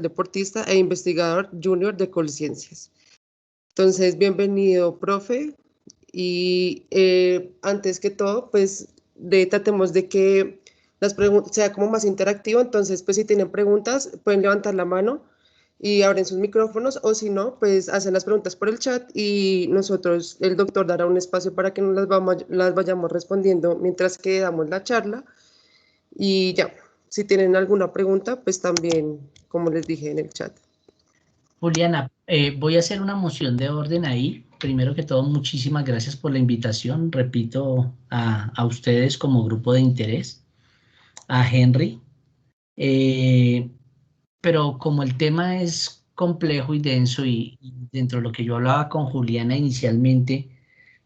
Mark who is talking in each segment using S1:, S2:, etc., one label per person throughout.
S1: deportista e investigador junior de Colciencias. Entonces, bienvenido, profe. Y antes que todo, pues tratemos de que las preguntas sea como más interactivo. Entonces, pues si tienen preguntas, pueden levantar la mano y abren sus micrófonos, o si no, pues hacen las preguntas por el chat y nosotros, el doctor dará un espacio para que nos las vayamos respondiendo mientras que damos la charla. Y ya, si tienen alguna pregunta, pues también, como les dije en el chat.
S2: Juliana, voy a hacer una moción de orden ahí. Primero que todo, muchísimas gracias por la invitación. Repito, a ustedes como grupo de interés, a Henry. Pero como el tema es complejo y denso y dentro de lo que yo hablaba con Juliana inicialmente,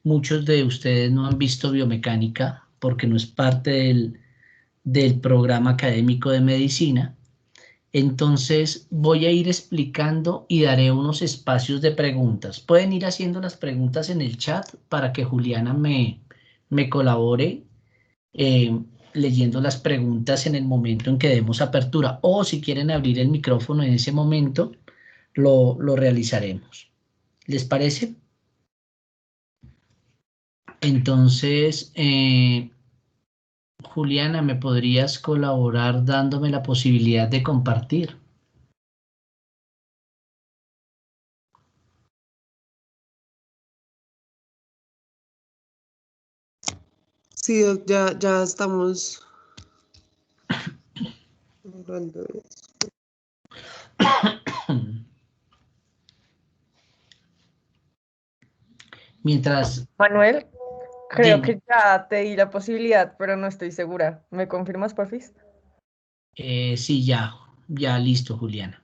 S2: muchos de ustedes no han visto biomecánica porque no es parte del programa académico de medicina. Entonces voy a ir explicando y daré unos espacios de preguntas. Pueden ir haciendo las preguntas en el chat para que Juliana me colabore leyendo las preguntas en el momento en que demos apertura, o si quieren abrir el micrófono en ese momento, lo realizaremos. ¿Les parece? Entonces, Juliana, ¿me podrías colaborar dándome la posibilidad de compartir?
S1: Sí, ya estamos hablando de eso.
S2: Mientras...
S3: Manuel, creo
S2: Dime.
S3: que ya te di la posibilidad, pero no estoy segura. ¿Me confirmas, porfis?
S2: Sí, ya listo, Juliana.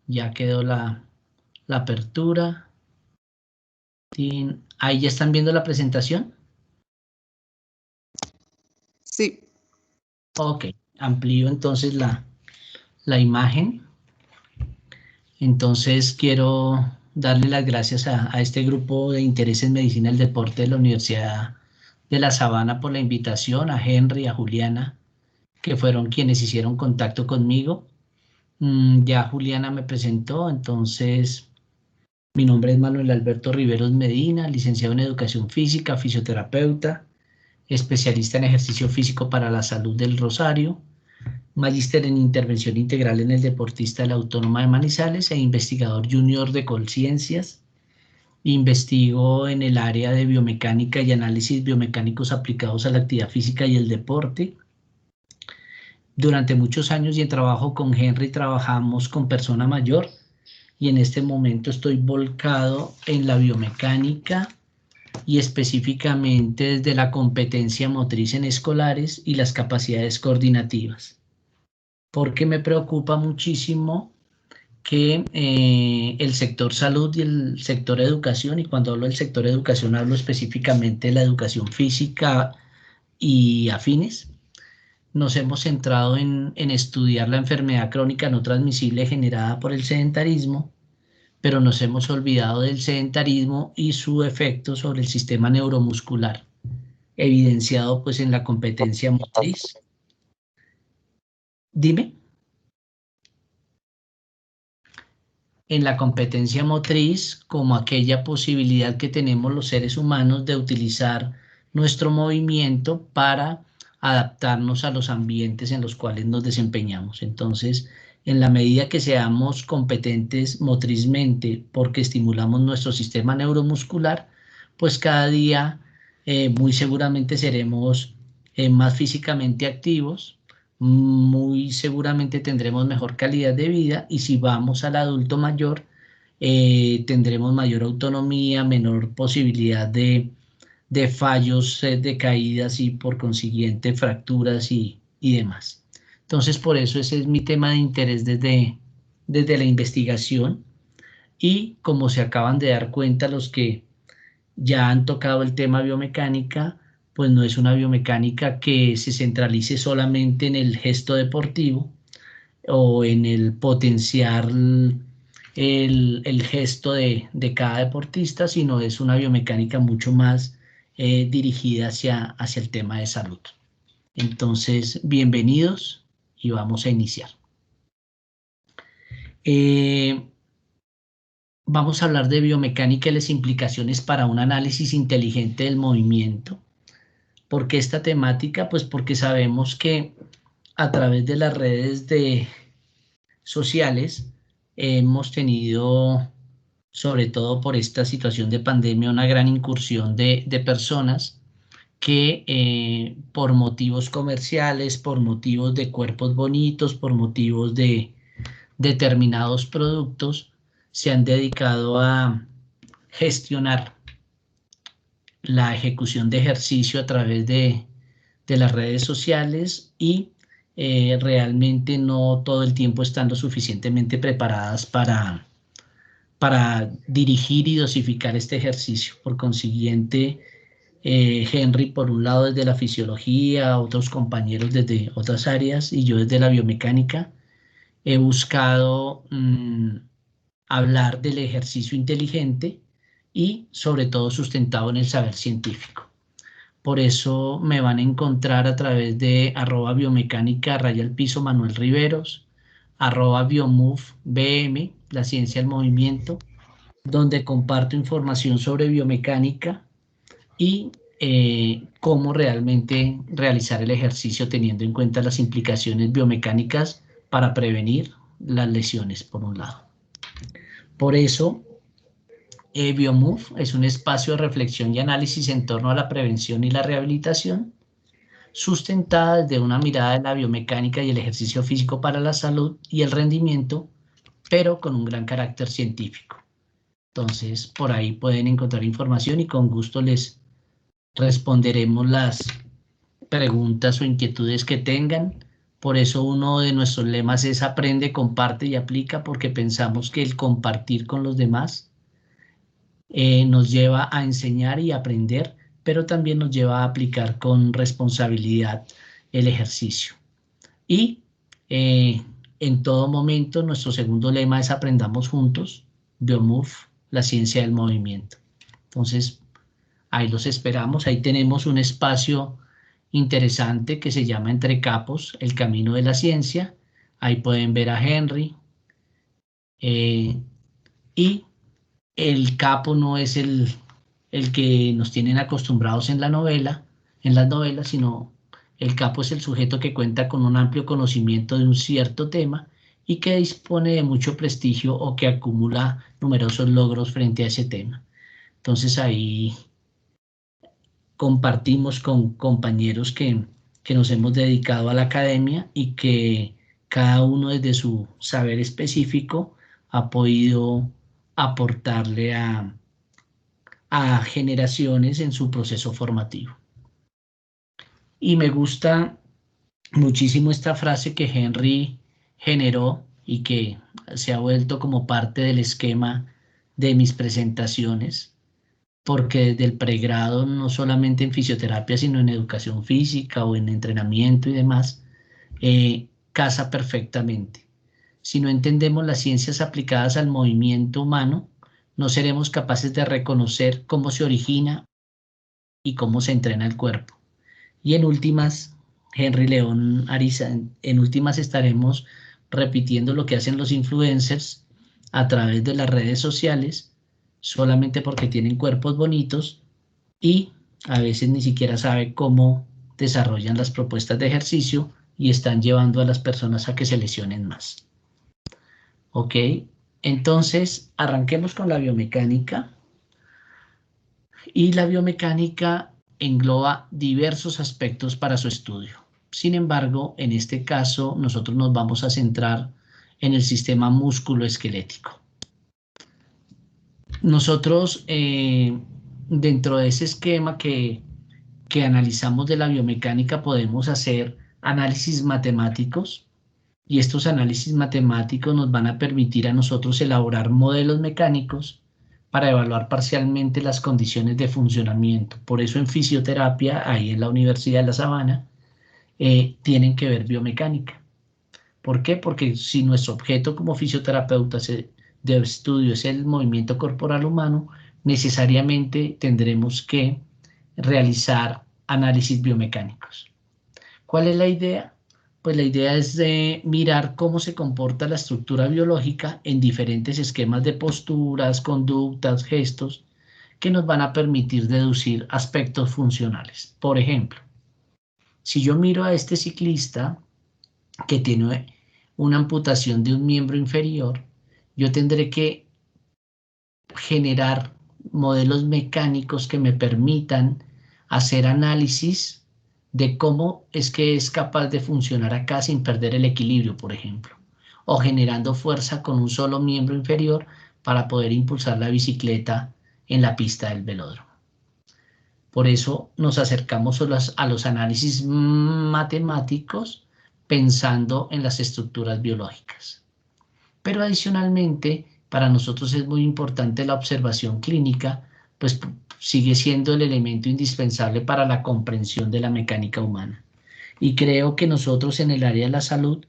S2: Ya quedó la apertura. ¿Ahí ya están viendo la presentación?
S1: Sí.
S2: Ok, amplío entonces la imagen. Entonces quiero darle las gracias a este grupo de interés en medicina del deporte de la Universidad de La Sabana por la invitación, a Henry, a Juliana, que fueron quienes hicieron contacto conmigo. Ya Juliana me presentó, entonces mi nombre es Manuel Alberto Riveros Medina, licenciado en Educación Física, fisioterapeuta, especialista en ejercicio físico para la salud del Rosario, magíster en intervención integral en el deportista de la Autónoma de Manizales e investigador junior de Colciencias. Investigo en el área de biomecánica y análisis biomecánicos aplicados a la actividad física y el deporte. Durante muchos años y en trabajo con Henry trabajamos con persona mayor y en este momento estoy volcado en la biomecánica y específicamente desde la competencia motriz en escolares y las capacidades coordinativas, porque me preocupa muchísimo que el sector salud y el sector educación, y cuando hablo del sector educación hablo específicamente de la educación física y afines, nos hemos centrado en estudiar la enfermedad crónica no transmisible generada por el sedentarismo, pero nos hemos olvidado del sedentarismo y su efecto sobre el sistema neuromuscular, evidenciado pues en la competencia motriz. Dime. En la competencia motriz, como aquella posibilidad que tenemos los seres humanos de utilizar nuestro movimiento para adaptarnos a los ambientes en los cuales nos desempeñamos. Entonces, en la medida que seamos competentes motrizmente porque estimulamos nuestro sistema neuromuscular, pues cada día muy seguramente seremos más físicamente activos, muy seguramente tendremos mejor calidad de vida, y si vamos al adulto mayor, tendremos mayor autonomía, menor posibilidad de fallos, de caídas y por consiguiente fracturas y demás. Entonces, por eso ese es mi tema de interés desde la investigación, y como se acaban de dar cuenta los que ya han tocado el tema biomecánica, pues no es una biomecánica que se centralice solamente en el gesto deportivo o en el potenciar el gesto de cada deportista, sino es una biomecánica mucho más dirigida hacia el tema de salud. Entonces, bienvenidos y vamos a iniciar. Vamos a hablar de biomecánica y las implicaciones para un análisis inteligente del movimiento. ¿Por qué esta temática? Pues porque sabemos que a través de las redes sociales hemos tenido, sobre todo por esta situación de pandemia, una gran incursión de personas que por motivos comerciales, por motivos de cuerpos bonitos, por motivos de determinados productos, se han dedicado a gestionar la ejecución de ejercicio a través de las redes sociales y realmente no todo el tiempo estando suficientemente preparadas para dirigir y dosificar este ejercicio. Por consiguiente, Henry por un lado desde la fisiología, otros compañeros desde otras áreas y yo desde la biomecánica, he buscado hablar del ejercicio inteligente y sobre todo sustentado en el saber científico. Por eso me van a encontrar a través de @biomecánica_piso Manuel Riveros, @biomovebm, la ciencia del movimiento, donde comparto información sobre biomecánica y cómo realmente realizar el ejercicio teniendo en cuenta las implicaciones biomecánicas para prevenir las lesiones, por un lado. Por eso, Biomove es un espacio de reflexión y análisis en torno a la prevención y la rehabilitación, sustentada desde una mirada de la biomecánica y el ejercicio físico para la salud y el rendimiento, pero con un gran carácter científico. Entonces, por ahí pueden encontrar información y con gusto les responderemos las preguntas o inquietudes que tengan. Por eso uno de nuestros lemas es aprende, comparte y aplica, porque pensamos que el compartir con los demás nos lleva a enseñar y aprender, pero también nos lleva a aplicar con responsabilidad el ejercicio. Y en todo momento nuestro segundo lema es aprendamos juntos, Biomove, la ciencia del movimiento. Entonces, ahí los esperamos, ahí tenemos un espacio interesante que se llama Entre Capos, el camino de la ciencia. Ahí pueden ver a Henry. Y el capo no es el que nos tienen acostumbrados en las novelas, sino el capo es el sujeto que cuenta con un amplio conocimiento de un cierto tema y que dispone de mucho prestigio o que acumula numerosos logros frente a ese tema. Entonces ahí compartimos con compañeros que nos hemos dedicado a la academia y que cada uno desde su saber específico ha podido aportarle a generaciones en su proceso formativo. Y me gusta muchísimo esta frase que Henry generó y que se ha vuelto como parte del esquema de mis presentaciones, porque desde el pregrado, no solamente en fisioterapia, sino en educación física o en entrenamiento y demás, casa perfectamente. Si no entendemos las ciencias aplicadas al movimiento humano, no seremos capaces de reconocer cómo se origina y cómo se entrena el cuerpo. Y en últimas, Henry León Ariza, en últimas estaremos repitiendo lo que hacen los influencers a través de las redes sociales, solamente porque tienen cuerpos bonitos y a veces ni siquiera saben cómo desarrollan las propuestas de ejercicio y están llevando a las personas a que se lesionen más. ¿Ok? Entonces, arranquemos con la biomecánica. Y la biomecánica engloba diversos aspectos para su estudio. Sin embargo, en este caso, nosotros nos vamos a centrar en el sistema músculo-esquelético. Nosotros, dentro de ese esquema que analizamos de la biomecánica, podemos hacer análisis matemáticos, y estos análisis matemáticos nos van a permitir a nosotros elaborar modelos mecánicos para evaluar parcialmente las condiciones de funcionamiento. Por eso en fisioterapia, ahí en la Universidad de La Sabana, tienen que ver biomecánica. ¿Por qué? Porque si nuestro objeto como fisioterapeutas de estudio es el movimiento corporal humano, necesariamente tendremos que realizar análisis biomecánicos. ¿Cuál es la idea? pues la idea es de mirar cómo se comporta la estructura biológica en diferentes esquemas de posturas, conductas, gestos, que nos van a permitir deducir aspectos funcionales. Por ejemplo, si yo miro a este ciclista que tiene una amputación de un miembro inferior, yo tendré que generar modelos mecánicos que me permitan hacer análisis de cómo es que es capaz de funcionar acá sin perder el equilibrio, por ejemplo, o generando fuerza con un solo miembro inferior para poder impulsar la bicicleta en la pista del velódromo. Por eso nos acercamos a los análisis matemáticos pensando en las estructuras biológicas. Pero adicionalmente, para nosotros es muy importante la observación clínica, pues sigue siendo el elemento indispensable para la comprensión de la mecánica humana. Y creo que nosotros en el área de la salud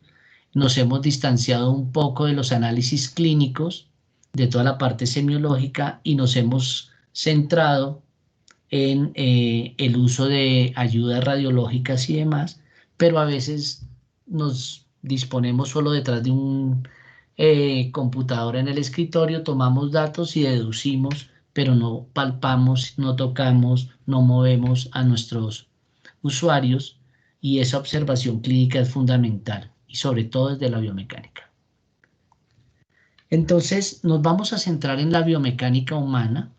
S2: nos hemos distanciado un poco de los análisis clínicos, de toda la parte semiológica, y nos hemos centrado en el uso de ayudas radiológicas y demás, pero a veces nos disponemos solo detrás de un computador en el escritorio, tomamos datos y deducimos, pero no palpamos, no tocamos, no movemos a nuestros usuarios, y esa observación clínica es fundamental, y sobre todo desde la biomecánica. Entonces, nos vamos a centrar en la biomecánica humana,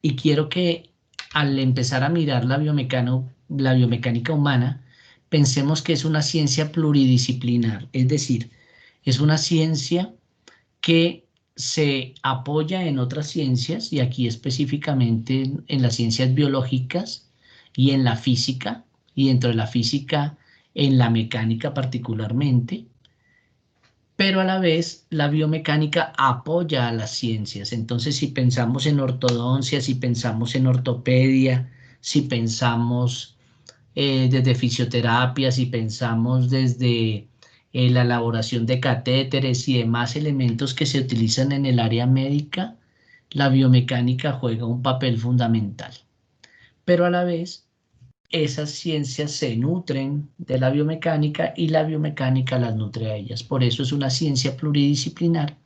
S2: y quiero que al empezar a mirar la biomecánica humana, pensemos que es una ciencia pluridisciplinar, es decir, es una ciencia que se apoya en otras ciencias, y aquí específicamente en las ciencias biológicas y en la física, y dentro de la física en la mecánica particularmente, pero a la vez la biomecánica apoya a las ciencias. Entonces, si pensamos en ortodoncia, si pensamos en ortopedia, si pensamos desde fisioterapia, si pensamos desde la elaboración de catéteres y demás elementos que se utilizan en el área médica, la biomecánica juega un papel fundamental. Pero a la vez, esas ciencias se nutren de la biomecánica y la biomecánica las nutre a ellas. Por eso es una ciencia pluridisciplinar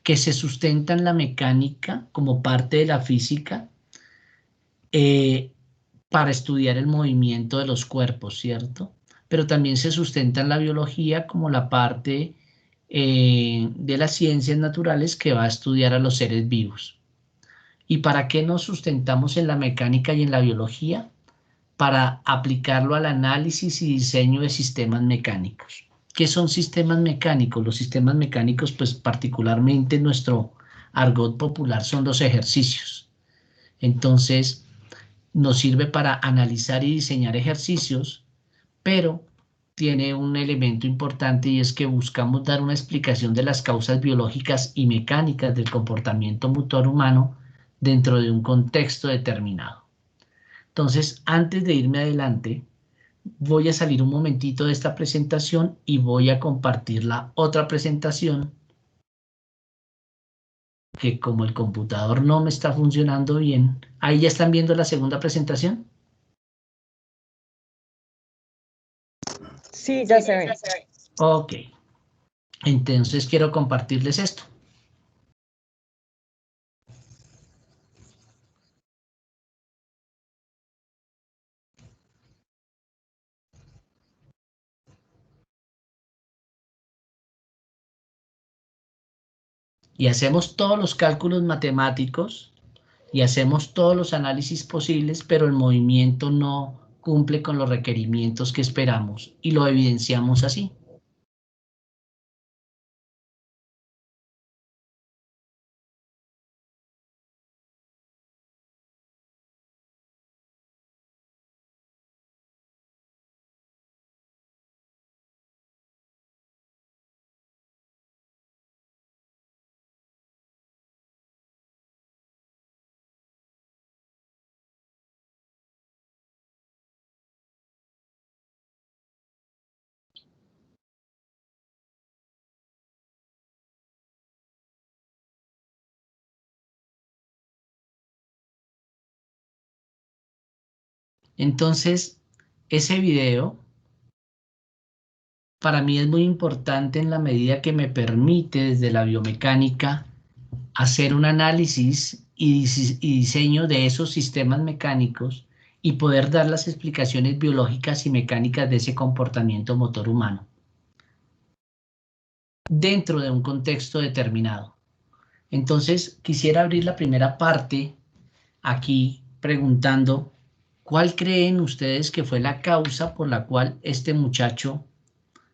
S2: que se sustenta en la mecánica como parte de la física, eh, para estudiar el movimiento de los cuerpos, ¿cierto? Pero también se sustenta en la biología como la parte de las ciencias naturales que va a estudiar a los seres vivos. ¿Y para qué nos sustentamos en la mecánica y en la biología? Para aplicarlo al análisis y diseño de sistemas mecánicos. ¿Qué son sistemas mecánicos? Los sistemas mecánicos, pues particularmente en nuestro argot popular, son los ejercicios. Entonces, nos sirve para analizar y diseñar ejercicios, pero tiene un elemento importante, y es que buscamos dar una explicación de las causas biológicas y mecánicas del comportamiento motor humano dentro de un contexto determinado. Entonces, antes de irme adelante, voy a salir un momentito de esta presentación y voy a compartir la otra presentación, que como el computador no me está funcionando bien. ¿Ahí ya están viendo la segunda presentación?
S3: Sí, ya se ve.
S2: Ok, entonces quiero compartirles esto. Y hacemos todos los cálculos matemáticos y hacemos todos los análisis posibles, pero el movimiento no cumple con los requerimientos que esperamos, y lo evidenciamos así. Entonces, ese video para mí es muy importante en la medida que me permite desde la biomecánica hacer un análisis y diseño de esos sistemas mecánicos y poder dar las explicaciones biológicas y mecánicas de ese comportamiento motor humano dentro de un contexto determinado. Entonces, quisiera abrir la primera parte aquí preguntando, ¿cuál creen ustedes que fue la causa por la cual este muchacho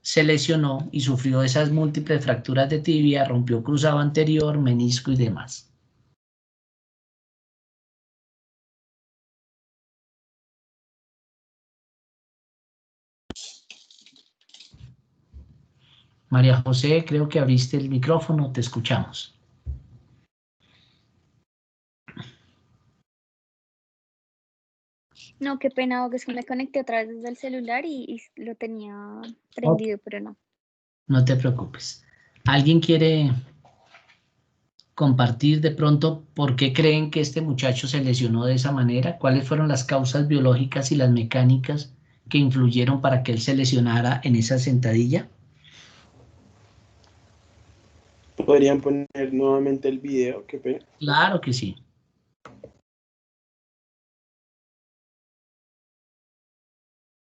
S2: se lesionó y sufrió esas múltiples fracturas de tibia, rompió cruzado anterior, menisco y demás? María José, creo que abriste el micrófono, te escuchamos.
S4: No, qué pena, Hugo, es que me conecté otra vez desde el celular y lo tenía prendido, pero no.
S2: No te preocupes. ¿Alguien quiere compartir de pronto por qué creen que este muchacho se lesionó de esa manera? ¿Cuáles fueron las causas biológicas y las mecánicas que influyeron para que él se lesionara en esa sentadilla?
S5: ¿Podrían poner nuevamente el video? Qué pena.
S2: Claro que sí.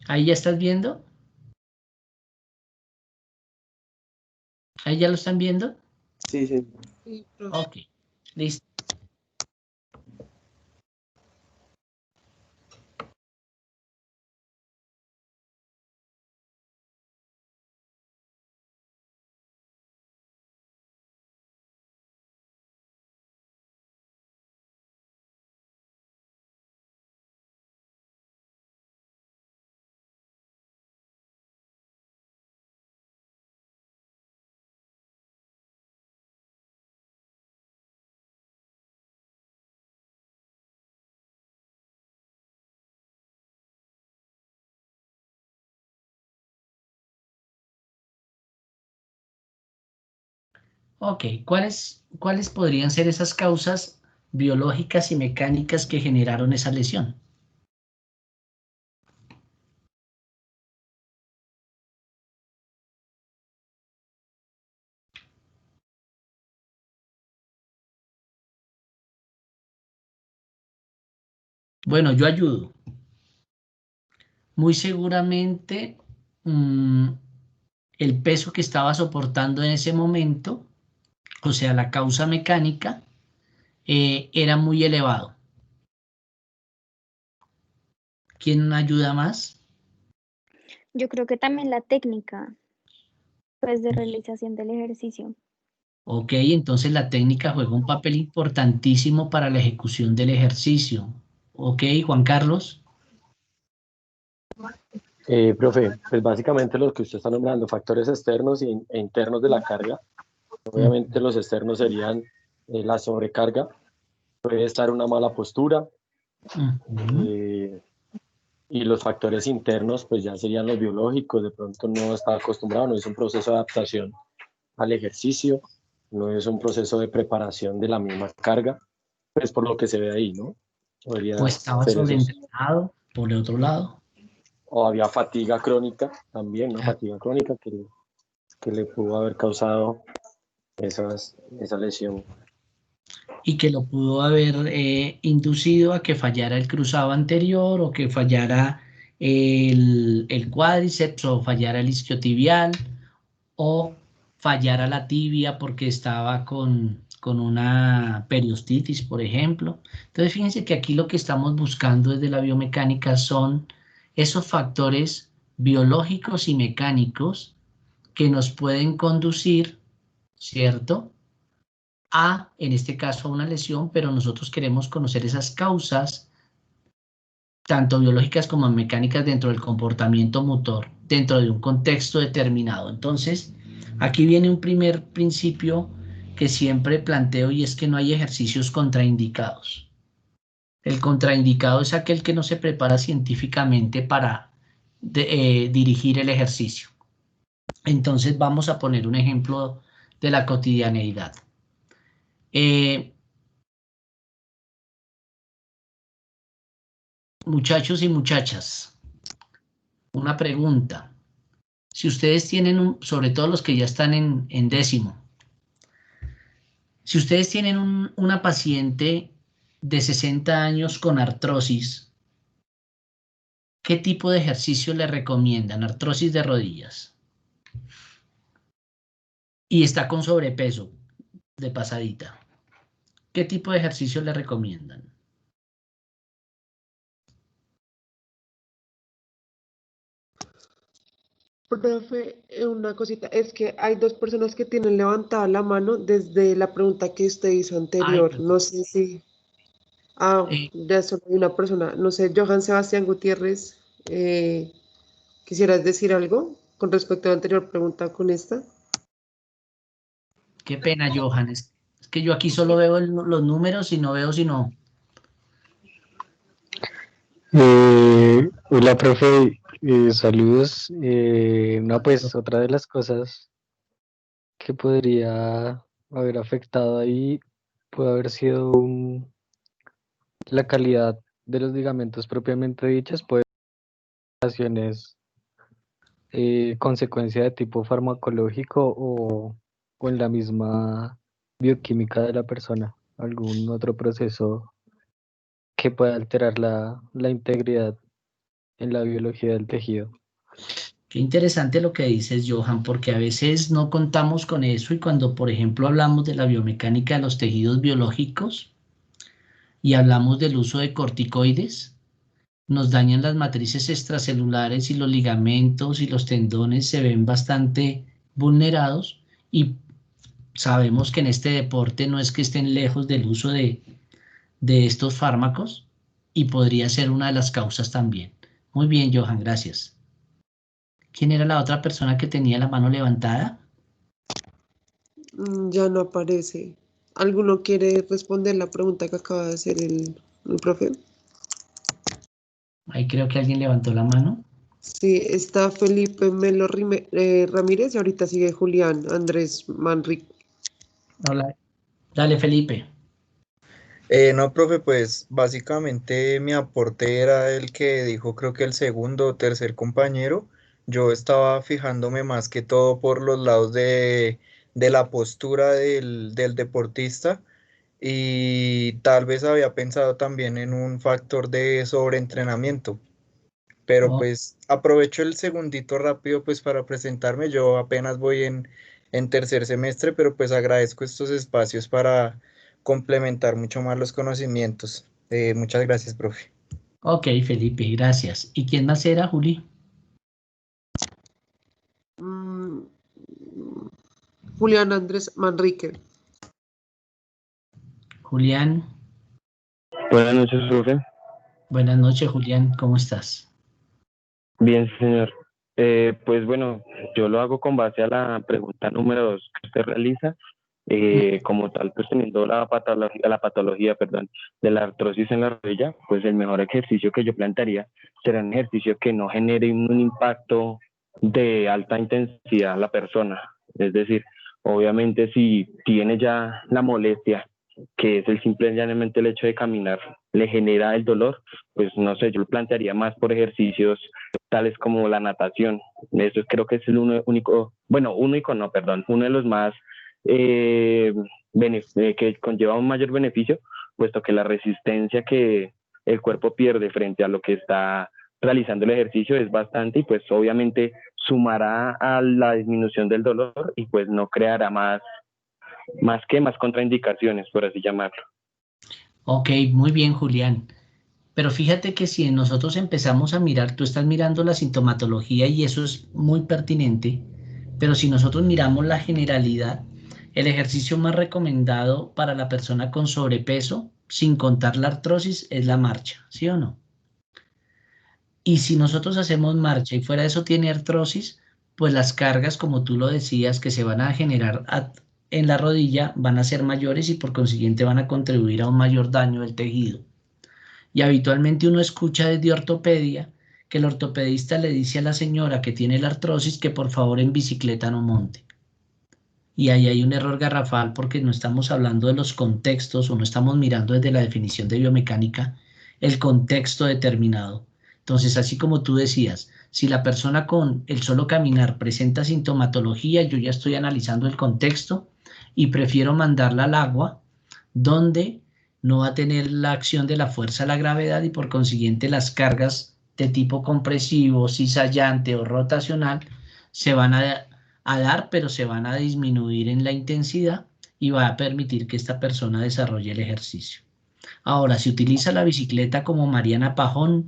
S2: ¿Ahí ya estás viendo? ¿Ahí ya lo están viendo?
S5: Sí, sí.
S1: Sí, profe.
S2: Ok, listo. Ok, ¿cuáles podrían ser esas causas biológicas y mecánicas que generaron esa lesión? Bueno, yo ayudo. Muy seguramente el peso que estaba soportando en ese momento, o sea, la causa mecánica, era muy elevado. ¿Quién ayuda más?
S4: Yo creo que también la técnica, pues, de realización del ejercicio.
S2: Ok, entonces la técnica juega un papel importantísimo para la ejecución del ejercicio. Ok, Juan Carlos.
S6: Profe, pues básicamente lo que usted está nombrando, factores externos e internos de la carga. Obviamente los externos serían la sobrecarga, puede estar una mala postura, eh, y los factores internos pues ya serían los biológicos, de pronto no está acostumbrado, no es un proceso de adaptación al ejercicio, no es un proceso de preparación de la misma carga, pues por lo que se ve ahí, ¿no? Podría
S2: O estaba
S6: ser esos.
S2: sobreentrenado, por el otro lado.
S6: O había fatiga crónica también, ¿no? Fatiga crónica que le pudo haber causado esa lesión.
S2: Y que lo pudo haber inducido a que fallara el cruzado anterior o que fallara el cuádriceps o fallara el isquiotibial o fallara la tibia porque estaba con una periostitis, por ejemplo. Entonces, fíjense que aquí lo que estamos buscando desde la biomecánica son esos factores biológicos y mecánicos que nos pueden conducir, ¿cierto?, en este caso, a una lesión, pero nosotros queremos conocer esas causas, tanto biológicas como mecánicas dentro del comportamiento motor, dentro de un contexto determinado. Entonces, aquí viene un primer principio que siempre planteo y es que no hay ejercicios contraindicados. El contraindicado es aquel que no se prepara científicamente para dirigir el ejercicio. Entonces, vamos a poner un ejemplo de la cotidianeidad. Muchachos y muchachas, una pregunta. si ustedes tienen, sobre todo los que ya están en décimo, si ustedes tienen una paciente de 60 años con artrosis, ¿qué tipo de ejercicio le recomiendan? Artrosis de rodillas. Y está con sobrepeso de pasadita. ¿Qué tipo de ejercicio le recomiendan?
S1: Profe, una cosita, es que hay dos personas que tienen levantada la mano desde la pregunta que usted hizo
S2: Ay,
S1: anterior. No sé si... Ah,
S2: eh,
S1: ya solo hay una persona. No sé, Johan Sebastián Gutiérrez, ¿quisieras decir algo con respecto a la anterior pregunta con esta?
S2: qué pena, Johan. Es que yo aquí solo veo los números y no veo sino...
S7: Hola, profe, saludos. No, pues otra de las cosas que podría haber afectado ahí puede haber sido la calidad de los ligamentos propiamente dichas, puede ser ocasiones, consecuencia de tipo farmacológico o en la misma bioquímica de la persona, algún otro proceso que pueda alterar la integridad en la biología del tejido.
S2: Qué interesante lo que dices, Johan, porque a veces no contamos con eso y cuando, por ejemplo, hablamos de la biomecánica de los tejidos biológicos y hablamos del uso de corticoides, nos dañan las matrices extracelulares y los ligamentos y los tendones se ven bastante vulnerados y sabemos que en este deporte no es que estén lejos del uso de estos fármacos y podría ser una de las causas también. Muy bien, Johan, gracias. ¿Quién era la otra persona que tenía la mano levantada?
S1: Ya no aparece. ¿Alguno quiere responder la pregunta que acaba de hacer el profe?
S2: Ahí creo que alguien levantó la mano.
S1: Sí, está Felipe Melo Ramírez y ahorita sigue Julián Andrés Manrique.
S2: Hola. Dale, Felipe.
S8: No, profe, pues básicamente mi aporte era el que dijo, creo que el segundo o tercer compañero. Yo estaba fijándome más que todo por los lados de la postura del deportista y tal vez había pensado también en un factor de sobreentrenamiento. Pero
S2: Oh,
S8: pues aprovecho el segundito rápido pues para presentarme. Yo apenas voy en tercer semestre, pero pues agradezco estos espacios para complementar mucho más los conocimientos. Muchas gracias, profe.
S2: ok, Felipe, gracias. ¿Y quién más era, Juli?
S1: Mm, Julián Andrés Manrique.
S2: Julián.
S9: Buenas noches, profe.
S2: Buenas noches, Julián. ¿Cómo estás?
S9: Bien, señor. Pues bueno, yo lo hago con base a la pregunta número 2 que usted realiza. Como tal, pues teniendo la patología, perdón, de la artrosis en la rodilla, pues el mejor ejercicio que yo plantearía será un ejercicio que no genere un impacto de alta intensidad a la persona. Es decir, obviamente si tiene ya la molestia, que es el simple y llanamente el hecho de caminar, le genera el dolor, pues no sé, yo lo plantearía más por ejercicios tales como la natación. Eso creo que es el único, uno de los más que conlleva un mayor beneficio, puesto que la resistencia que el cuerpo pierde frente a lo que está realizando el ejercicio es bastante y pues obviamente sumará a la disminución del dolor y pues no creará más contraindicaciones, por así llamarlo.
S2: Ok, muy bien, Julián. Pero fíjate que si nosotros empezamos a mirar, tú estás mirando la sintomatología y eso es muy pertinente, pero si nosotros miramos la generalidad, el ejercicio más recomendado para la persona con sobrepeso, sin contar la artrosis, es la marcha, ¿sí o no? Y si nosotros hacemos marcha y fuera de eso tiene artrosis, pues las cargas, como tú lo decías, que se van a generar en la rodilla van a ser mayores y por consiguiente van a contribuir a un mayor daño del tejido. Y habitualmente uno escucha desde ortopedia que el ortopedista le dice a la señora que tiene la artrosis que por favor en bicicleta no monte. Y ahí hay un error garrafal porque no estamos hablando de los contextos o no estamos mirando desde la definición de biomecánica el contexto determinado. Entonces, así como tú decías, Si la persona con el solo caminar presenta sintomatología, yo ya estoy analizando el contexto y prefiero mandarla al agua, donde no va a tener la acción de la fuerza de la gravedad y por consiguiente las cargas de tipo compresivo, cizallante o rotacional se van a dar, pero se van a disminuir en la intensidad y va a permitir que esta persona desarrolle el ejercicio. Ahora, si utiliza la bicicleta como Mariana Pajón,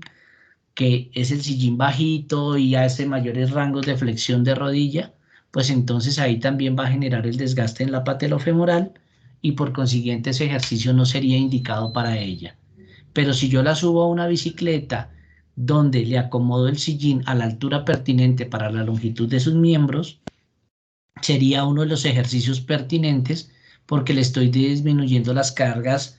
S2: que es el sillín bajito y hace mayores rangos de flexión de rodilla, pues entonces ahí también va a generar el desgaste en la patelofemoral y por consiguiente ese ejercicio no sería indicado para ella. Pero si yo la subo a una bicicleta donde le acomodo el sillín a la altura pertinente para la longitud de sus miembros, sería uno de los ejercicios pertinentes porque le estoy disminuyendo las cargas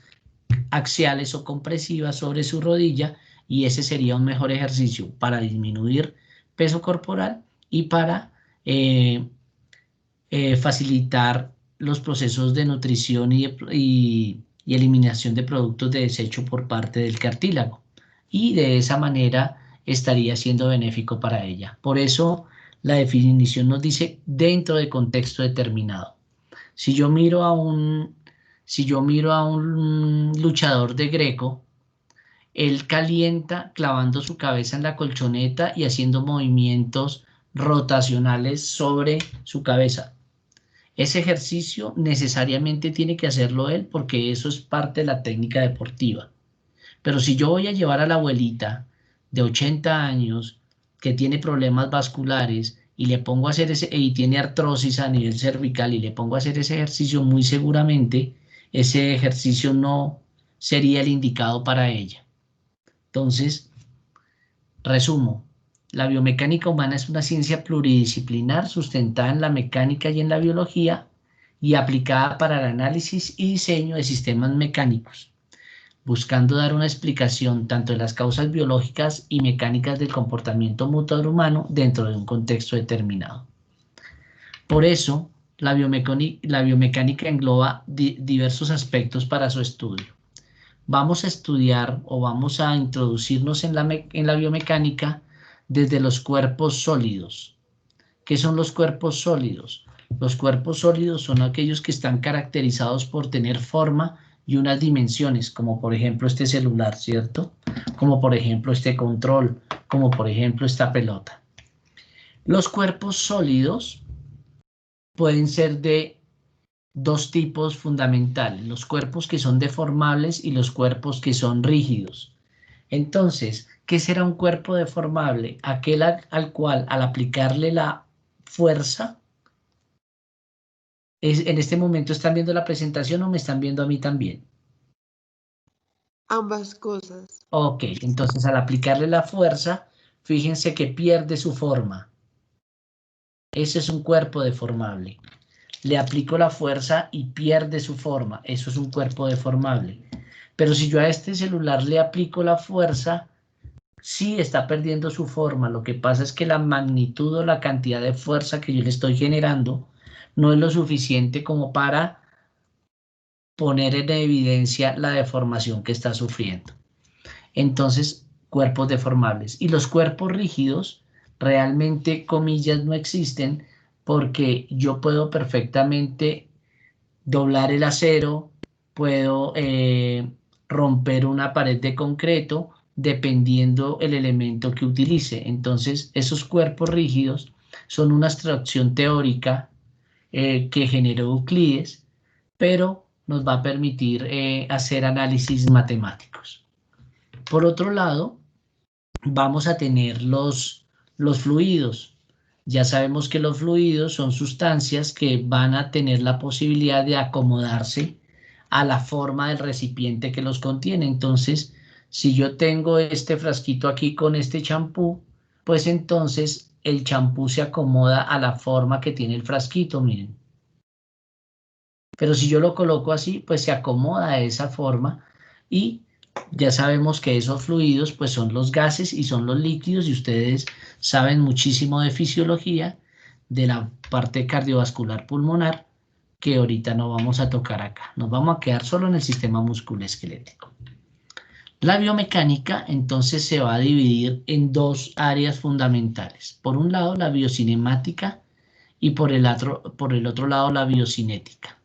S2: axiales o compresivas sobre su rodilla y ese sería un mejor ejercicio para disminuir peso corporal y para facilitar los procesos de nutrición y eliminación de productos de desecho por parte del cartílago. Y de esa manera estaría siendo benéfico para ella. Por eso la definición nos dice dentro de contexto determinado. Si yo miro a un luchador de Greco, él calienta clavando su cabeza en la colchoneta y haciendo movimientos rotacionales sobre su cabeza. Ese ejercicio necesariamente tiene que hacerlo él porque eso es parte de la técnica deportiva. Pero si yo voy a llevar a la abuelita de 80 años que tiene problemas vasculares y le pongo a hacer y tiene artrosis a nivel cervical y le pongo a hacer ese ejercicio, muy seguramente ese ejercicio no sería el indicado para ella. Entonces, resumo, la biomecánica humana es una ciencia pluridisciplinar sustentada en la mecánica y en la biología y aplicada para el análisis y diseño de sistemas mecánicos, buscando dar una explicación tanto de las causas biológicas y mecánicas del comportamiento motor humano dentro de un contexto determinado. Por eso, la biomecánica engloba diversos aspectos para su estudio. Vamos a estudiar o vamos a introducirnos en la biomecánica desde los cuerpos sólidos. ¿Qué son los cuerpos sólidos? Los cuerpos sólidos son aquellos que están caracterizados por tener forma y unas dimensiones, como por ejemplo este celular, ¿cierto? Como por ejemplo este control, como por ejemplo esta pelota. Los cuerpos sólidos pueden ser de dos tipos fundamentales, los cuerpos que son deformables y los cuerpos que son rígidos. Entonces, ¿qué será un cuerpo deformable? Aquel al cual al aplicarle la fuerza, en este momento ¿están viendo la presentación o me están viendo a mí también?
S1: Ambas cosas.
S2: Ok, entonces al aplicarle la fuerza, fíjense que pierde su forma. Ese es un cuerpo deformable. Le aplico la fuerza y pierde su forma. Eso es un cuerpo deformable. Pero si yo a este celular le aplico la fuerza, sí está perdiendo su forma. Lo que pasa es que la magnitud o la cantidad de fuerza que yo le estoy generando no es lo suficiente como para poner en evidencia la deformación que está sufriendo. Entonces, cuerpos deformables. Y los cuerpos rígidos, realmente, comillas, no existen, porque yo puedo perfectamente doblar el acero, puedo romper una pared de concreto, dependiendo el elemento que utilice. Entonces, esos cuerpos rígidos son una abstracción teórica que generó Euclides, pero nos va a permitir hacer análisis matemáticos. Por otro lado, vamos a tener los fluidos. Ya sabemos que los fluidos son sustancias que van a tener la posibilidad de acomodarse a la forma del recipiente que los contiene. Entonces, si yo tengo este frasquito aquí con este champú, pues entonces el champú se acomoda a la forma que tiene el frasquito, miren. Pero si yo lo coloco así, pues se acomoda de esa forma y ya sabemos que esos fluidos pues son los gases y son los líquidos y ustedes saben muchísimo de fisiología de la parte cardiovascular pulmonar que ahorita no vamos a tocar acá. Nos vamos a quedar solo en el sistema musculoesquelético. La biomecánica entonces se va a dividir en dos áreas fundamentales. Por un lado la biocinemática y por el otro lado la biocinética.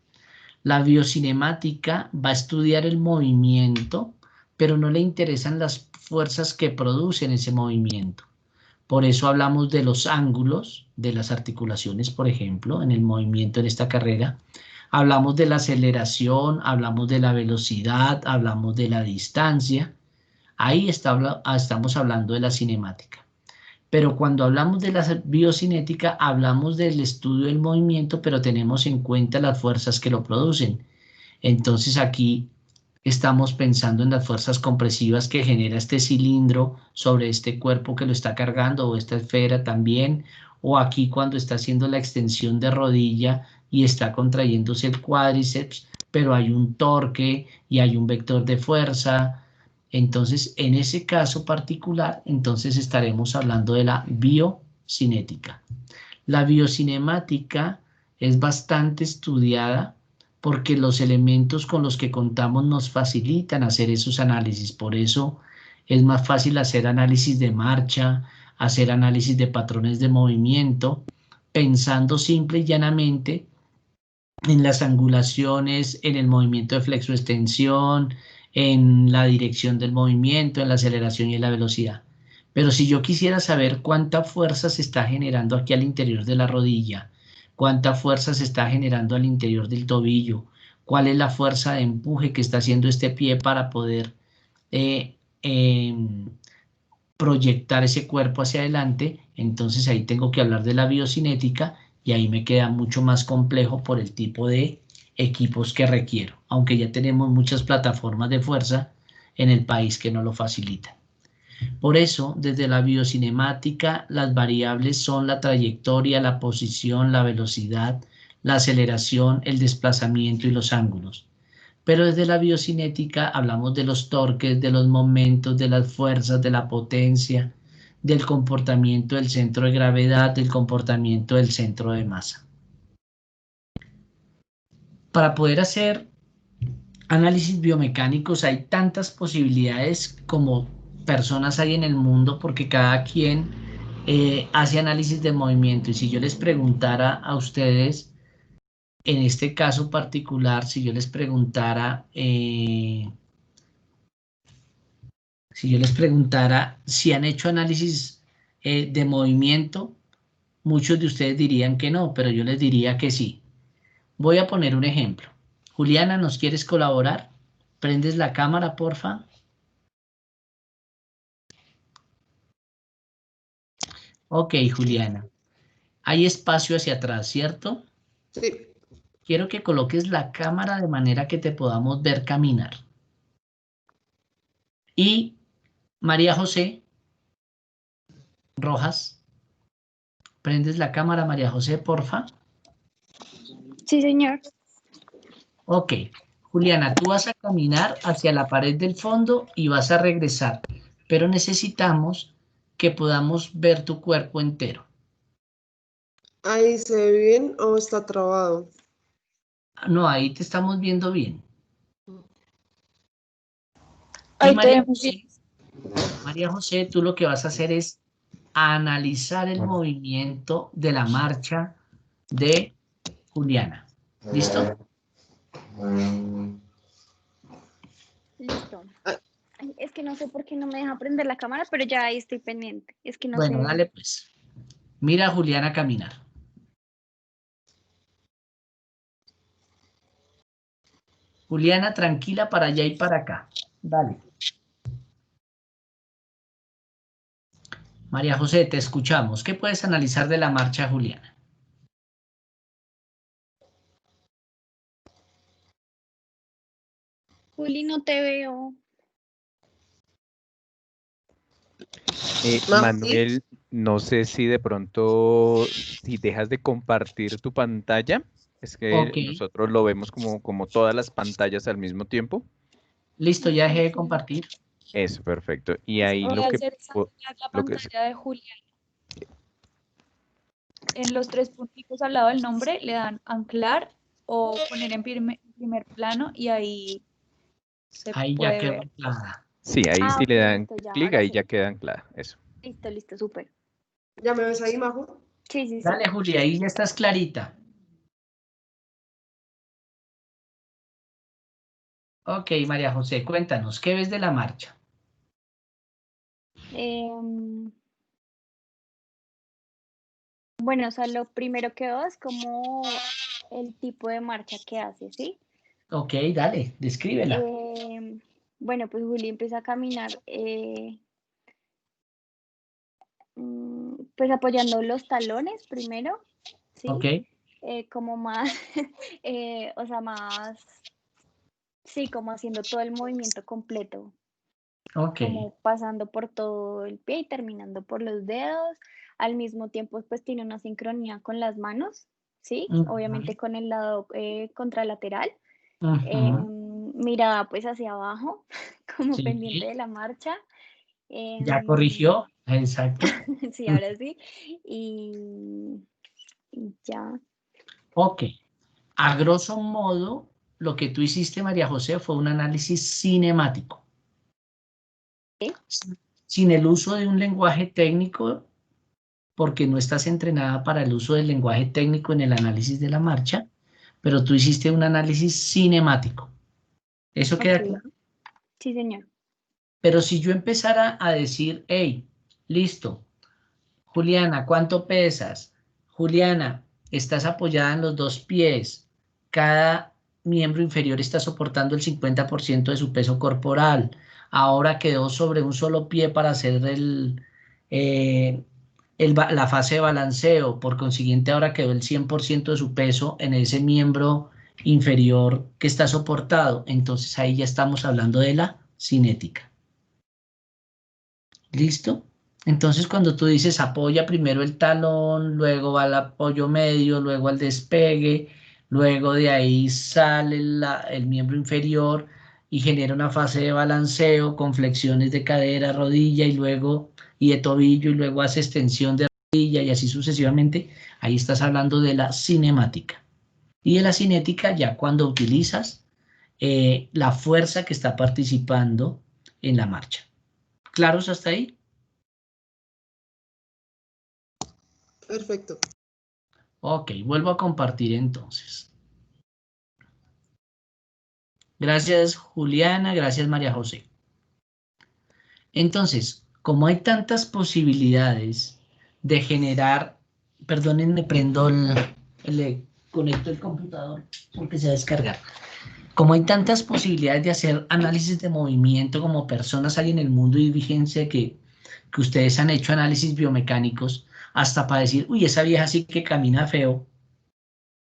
S2: La biocinemática va a estudiar el movimiento, pero no le interesan las fuerzas que producen ese movimiento. Por eso hablamos de los ángulos de las articulaciones, por ejemplo, en el movimiento en esta carrera. Hablamos de la aceleración, hablamos de la velocidad, hablamos de la distancia. Ahí estamos hablando de la cinemática. Pero cuando hablamos de la biocinética, hablamos del estudio del movimiento, pero tenemos en cuenta las fuerzas que lo producen. Entonces aquí estamos pensando en las fuerzas compresivas que genera este cilindro sobre este cuerpo que lo está cargando, o esta esfera también, o aquí cuando está haciendo la extensión de rodilla y está contrayéndose el cuádriceps, pero hay un torque y hay un vector de fuerza. Entonces, en ese caso particular, entonces estaremos hablando de la biocinética. La biocinemática es bastante estudiada porque los elementos con los que contamos nos facilitan hacer esos análisis. Por eso es más fácil hacer análisis de marcha, hacer análisis de patrones de movimiento, pensando simple y llanamente en las angulaciones, en el movimiento de flexo-extensión, en la dirección del movimiento, en la aceleración y en la velocidad. Pero si yo quisiera saber cuánta fuerza se está generando aquí al interior de la rodilla, cuánta fuerza se está generando al interior del tobillo, cuál es la fuerza de empuje que está haciendo este pie para poder proyectar ese cuerpo hacia adelante, entonces ahí tengo que hablar de la biocinética y ahí me queda mucho más complejo por el tipo de equipos que requiero, aunque ya tenemos muchas plataformas de fuerza en el país que nos lo facilitan. Por eso, desde la biocinemática, las variables son la trayectoria, la posición, la velocidad, la aceleración, el desplazamiento y los ángulos. Pero desde la biocinética hablamos de los torques, de los momentos, de las fuerzas, de la potencia, del comportamiento del centro de gravedad, del comportamiento del centro de masa. Para poder hacer análisis biomecánicos hay tantas posibilidades como personas hay en el mundo, porque cada quien hace análisis de movimiento. Y si yo les preguntara a ustedes, en este caso particular, si yo les preguntara si han hecho análisis de movimiento, muchos de ustedes dirían que no, pero yo les diría que sí. Voy a poner un ejemplo. Juliana, ¿nos quieres colaborar? ¿Prendes la cámara, porfa? Ok, Juliana. Hay espacio hacia atrás, ¿cierto?
S1: Sí.
S2: Quiero que coloques la cámara de manera que te podamos ver caminar. Y María José Rojas, ¿prendes la cámara, María José, porfa?
S4: Sí, señor.
S2: Ok. Juliana, tú vas a caminar hacia la pared del fondo y vas a regresar, pero necesitamos que podamos ver tu cuerpo entero.
S1: ¿Ahí se ve bien o está trabado?
S2: No, ahí te estamos viendo bien. Y
S10: Ahí te vemos bien.
S2: María José, tú lo que vas a hacer es analizar el movimiento de la marcha de Juliana. ¿Listo?
S4: Listo. Ay, es que no sé por qué no me deja prender la cámara, pero ya ahí estoy pendiente. Es que no sé.
S2: Bueno, dale pues. Mira a Juliana caminar. Juliana, tranquila para allá y para acá. Dale. María José, te escuchamos. ¿Qué puedes analizar de la marcha, Juliana?
S4: Juli, no te veo.
S11: Manuel, no sé si de pronto, si dejas de compartir tu pantalla, es que
S2: Ok.
S11: nosotros lo vemos como todas las pantallas al mismo tiempo.
S2: Listo, ya dejé de compartir.
S11: Eso, perfecto. Y ahí
S10: Voy
S11: lo
S10: a
S11: que...
S10: hacer la pantalla de Julián. En los tres puntitos al lado del nombre le dan anclar o poner en primer plano y ahí se
S2: Ahí ya
S10: puede
S2: quedó
S10: ver.
S2: anclada.
S11: Sí, ahí
S4: Ah,
S11: sí
S4: ok,
S11: le dan
S4: listo, ya,
S11: clic,
S4: ahora
S11: ahí
S4: sí.
S11: ya queda anclada. Eso.
S4: Listo, súper.
S1: ¿Ya me ves ahí, Majo?
S4: Sí.
S2: Dale, Julia, ahí ya estás clarita. Ok, María José, cuéntanos, ¿qué ves de la marcha?
S4: Bueno, o sea, lo primero que veo es como el tipo de marcha que hace, ¿sí?
S2: Ok, dale, descríbela.
S4: Bueno, pues Juli empieza a caminar, pues apoyando los talones primero, ¿sí?
S2: Ok,
S4: Como más, o sea, más, sí, como haciendo todo el movimiento completo,
S2: ok.
S4: como pasando por todo el pie y terminando por los dedos. Al mismo tiempo, pues tiene una sincronía con las manos, ¿sí?
S2: Ujú,
S4: Obviamente con el lado contralateral.
S2: ujú,
S4: Mirada pues hacia abajo, como pendiente
S2: sí,
S4: de la marcha.
S2: ya
S4: Em,
S2: corrigió, exacto.
S4: sí, ahora sí. Y ya.
S2: Ok, a grosso modo, lo que tú hiciste, María José, fue un análisis cinemático,
S4: ¿Sí?
S2: sin el uso de un lenguaje técnico, porque no estás entrenada para el uso del lenguaje técnico en el análisis de la marcha, pero tú hiciste un análisis cinemático. ¿Eso queda
S4: Ok,
S2: claro?
S4: sí, señor.
S2: Pero si yo empezara a decir, hey, listo, Juliana, ¿cuánto pesas? Juliana, estás apoyada en los dos pies. Cada miembro inferior está soportando el 50% de su peso corporal. Ahora quedó sobre un solo pie para hacer eh, la fase de balanceo. Por consiguiente, ahora quedó el 100% de su peso en ese miembro inferior que está soportado. Entonces ahí ya estamos hablando de la cinética. ¿Listo? Entonces, cuando tú dices apoya primero el talón, luego va al apoyo medio, luego al despegue, luego de ahí sale el miembro inferior y genera una fase de balanceo con flexiones de cadera, rodilla y de tobillo y luego hace extensión de rodilla y así sucesivamente, ahí estás hablando de la cinemática. Y de la cinética ya cuando utilizas la fuerza que está participando en la marcha. ¿Claros hasta ahí?
S1: Perfecto.
S2: Ok, vuelvo a compartir entonces. Gracias Juliana, gracias María José. Entonces, como hay tantas posibilidades de generar, perdónenme, prendo le conecto el computador porque se va a descargar. Como hay tantas posibilidades de hacer análisis de movimiento como personas hay en el mundo y fíjense que ustedes han hecho análisis biomecánicos hasta para decir, uy, esa vieja sí que camina feo,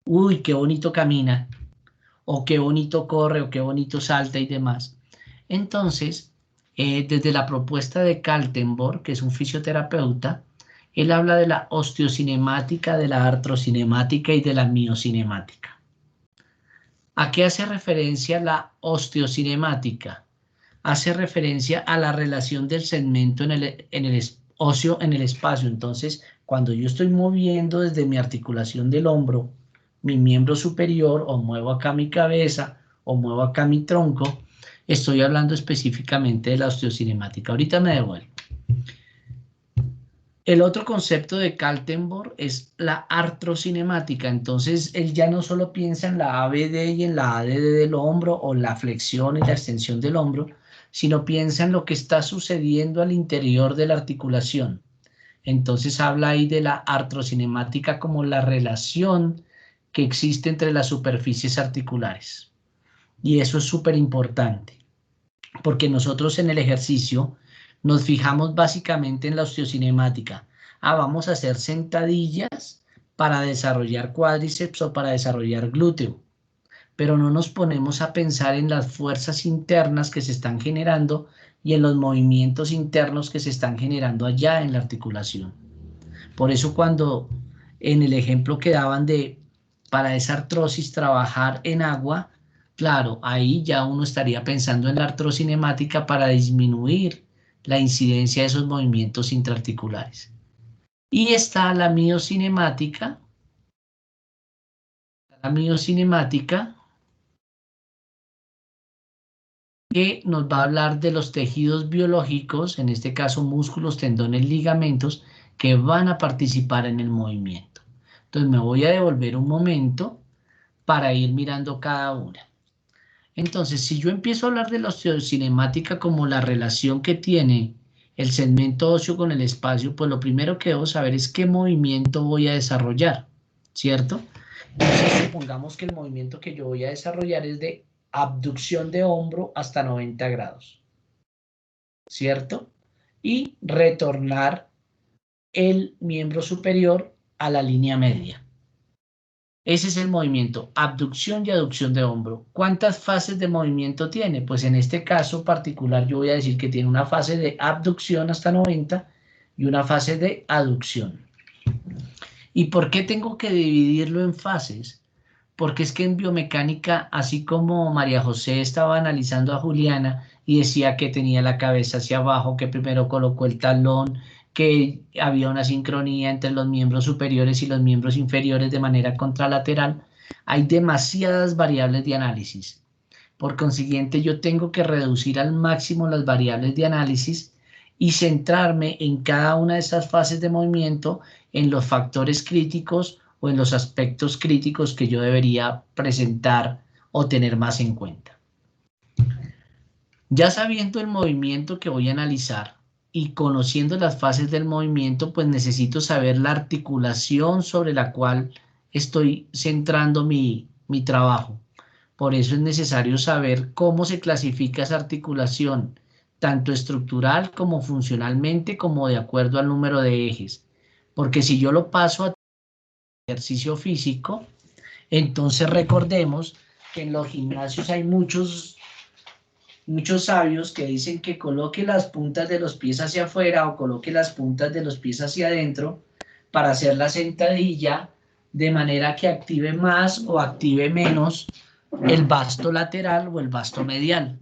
S2: uy, qué bonito camina, o qué bonito corre, o qué bonito salta y demás. Entonces, desde la propuesta de Kaltenborg, que es un fisioterapeuta, él habla de la osteocinemática, de la artrocinemática y de la miocinemática. ¿A qué hace referencia la osteocinemática? Hace referencia a la relación del segmento óseo en el espacio. Entonces, cuando yo estoy moviendo desde mi articulación del hombro, mi miembro superior, o muevo acá mi cabeza, o muevo acá mi tronco, estoy hablando específicamente de la osteocinemática. Ahorita me devuelvo. El otro concepto de Kaltenborg es la artrocinemática. Entonces, él ya no solo piensa en la ABD y en la ADD del hombro o la flexión y la extensión del hombro, sino piensa en lo que está sucediendo al interior de la articulación. Entonces, habla ahí de la artrocinemática como la relación que existe entre las superficies articulares. Y eso es súper importante, porque nosotros en el ejercicio nos fijamos básicamente en la osteocinemática. Vamos a hacer sentadillas para desarrollar cuádriceps o para desarrollar glúteo, pero no nos ponemos a pensar en las fuerzas internas que se están generando y en los movimientos internos que se están generando allá en la articulación. Por eso cuando en el ejemplo que daban de para esa artrosis trabajar en agua, claro, ahí ya uno estaría pensando en la artrocinemática para disminuir la incidencia de esos movimientos intraarticulares. Y está la miocinemática. La miocinemática que nos va a hablar de los tejidos biológicos, en este caso músculos, tendones, ligamentos, que van a participar en el movimiento. Entonces me voy a devolver un momento para ir mirando cada una. Entonces, si yo empiezo a hablar de la osteocinemática como la relación que tiene el segmento óseo con el espacio, pues lo primero que debo saber es qué movimiento voy a desarrollar, ¿cierto? Entonces, supongamos que el movimiento que yo voy a desarrollar es de abducción de hombro hasta 90 grados, ¿cierto? Y retornar el miembro superior a la línea media. Ese es el movimiento, abducción y aducción de hombro. ¿Cuántas fases de movimiento tiene? Pues en este caso particular yo voy a decir que tiene una fase de abducción hasta 90 y una fase de aducción. ¿Y por qué tengo que dividirlo en fases? Porque es que en biomecánica, así como María José estaba analizando a Juliana y decía que tenía la cabeza hacia abajo, que primero colocó el talón, que había una sincronía entre los miembros superiores y los miembros inferiores de manera contralateral, hay demasiadas variables de análisis. Por consiguiente, yo tengo que reducir al máximo las variables de análisis y centrarme en cada una de esas fases de movimiento, en los factores críticos o en los aspectos críticos que yo debería presentar o tener más en cuenta. Ya sabiendo el movimiento que voy a analizar y conociendo las fases del movimiento, pues necesito saber la articulación sobre la cual estoy centrando mi trabajo. Por eso es necesario saber cómo se clasifica esa articulación, tanto estructural como funcionalmente, como de acuerdo al número de ejes. Porque si yo lo paso a ejercicio físico, entonces recordemos que en los gimnasios hay muchos sabios que dicen que coloque las puntas de los pies hacia afuera o coloque las puntas de los pies hacia adentro para hacer la sentadilla de manera que active más o active menos el vasto lateral o el vasto medial.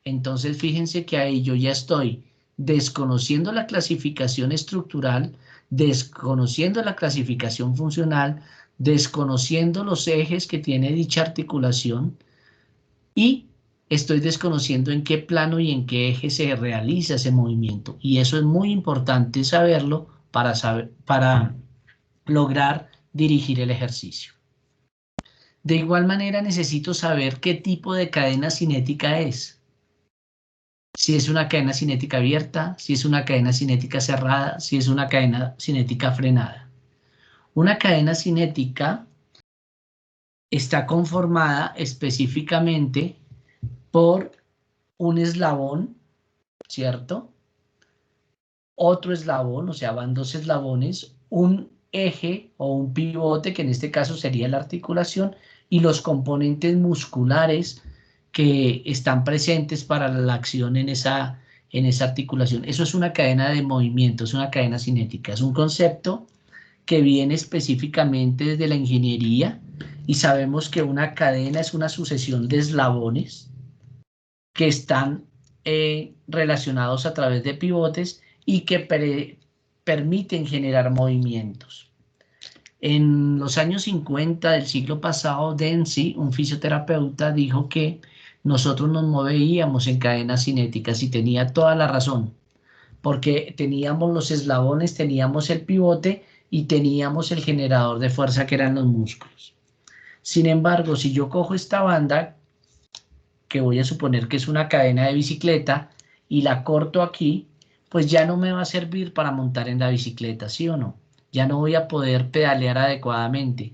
S2: Entonces fíjense que ahí yo ya estoy desconociendo la clasificación estructural, desconociendo la clasificación funcional, desconociendo los ejes que tiene dicha articulación y estoy desconociendo en qué plano y en qué eje se realiza ese movimiento. Y eso es muy importante saberlo para lograr dirigir el ejercicio. De igual manera necesito saber qué tipo de cadena cinética es. Si es una cadena cinética abierta, si es una cadena cinética cerrada, si es una cadena cinética frenada. Una cadena cinética está conformada específicamente por un eslabón, ¿cierto? Otro eslabón, o sea, van dos eslabones, un eje o un pivote, que en este caso sería la articulación, y los componentes musculares que están presentes para la acción en esa articulación. Eso es una cadena de movimiento, es una cadena cinética, es un concepto que viene específicamente desde la ingeniería y sabemos que una cadena es una sucesión de eslabones que están relacionados a través de pivotes y que permiten generar movimientos. En los años 50 del siglo pasado, Dempsey, un fisioterapeuta, dijo que nosotros nos movíamos en cadenas cinéticas y tenía toda la razón, porque teníamos los eslabones, teníamos el pivote y teníamos el generador de fuerza que eran los músculos. Sin embargo, si yo cojo esta banda, que voy a suponer que es una cadena de bicicleta, y la corto aquí, pues ya no me va a servir para montar en la bicicleta, ¿sí o no? Ya no voy a poder pedalear adecuadamente,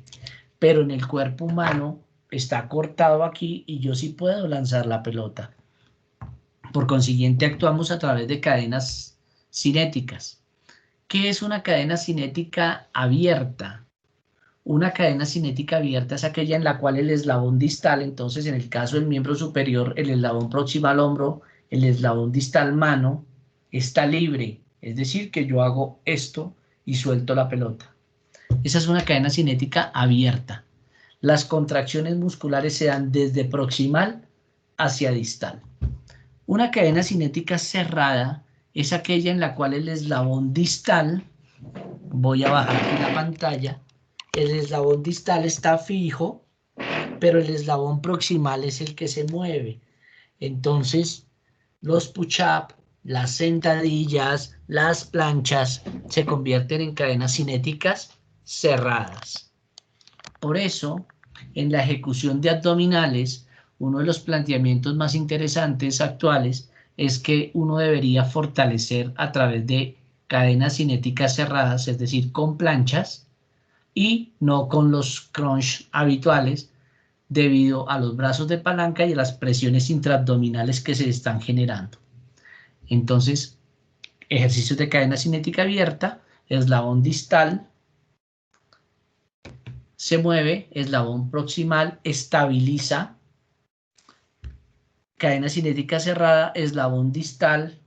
S2: pero en el cuerpo humano está cortado aquí y yo sí puedo lanzar la pelota. Por consiguiente, actuamos a través de cadenas cinéticas. ¿Qué es una cadena cinética abierta? Una cadena cinética abierta es aquella en la cual el eslabón distal, entonces en el caso del miembro superior, el eslabón proximal hombro, el eslabón distal mano, está libre. Es decir, que yo hago esto y suelto la pelota. Esa es una cadena cinética abierta. Las contracciones musculares se dan desde proximal hacia distal. Una cadena cinética cerrada es aquella en la cual el eslabón distal, voy a bajar aquí la pantalla, el eslabón distal está fijo, pero el eslabón proximal es el que se mueve. Entonces, los push-up, las sentadillas, las planchas se convierten en cadenas cinéticas cerradas. Por eso, en la ejecución de abdominales, uno de los planteamientos más interesantes actuales es que uno debería fortalecer a través de cadenas cinéticas cerradas, es decir, con planchas y no con los crunch habituales, debido a los brazos de palanca y a las presiones intraabdominales que se están generando. Entonces, ejercicios de cadena cinética abierta, eslabón distal, se mueve, eslabón proximal, estabiliza, cadena cinética cerrada, eslabón distal,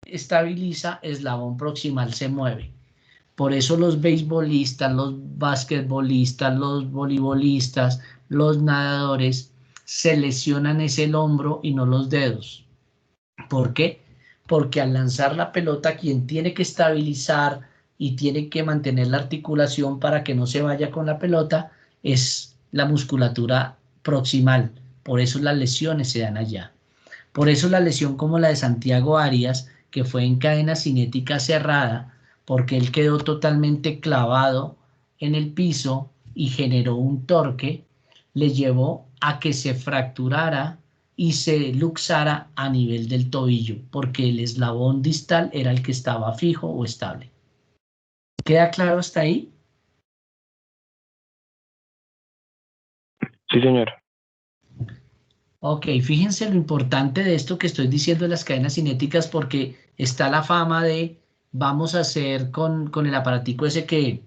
S2: estabiliza, eslabón proximal, se mueve. Por eso los beisbolistas, los basquetbolistas, los voleibolistas, los nadadores se lesionan es el hombro y no los dedos. ¿Por qué? Porque al lanzar la pelota, quien tiene que estabilizar y tiene que mantener la articulación para que no se vaya con la pelota es la musculatura proximal. Por eso las lesiones se dan allá. Por eso la lesión como la de Santiago Arias, que fue en cadena cinética cerrada, porque él quedó totalmente clavado en el piso y generó un torque, le llevó a que se fracturara y se luxara a nivel del tobillo, porque el eslabón distal era el que estaba fijo o estable. ¿Queda claro hasta ahí?
S9: Sí, señor.
S2: Ok, fíjense lo importante de esto que estoy diciendo de las cadenas cinéticas, porque está la fama de vamos a hacer con el aparatico ese que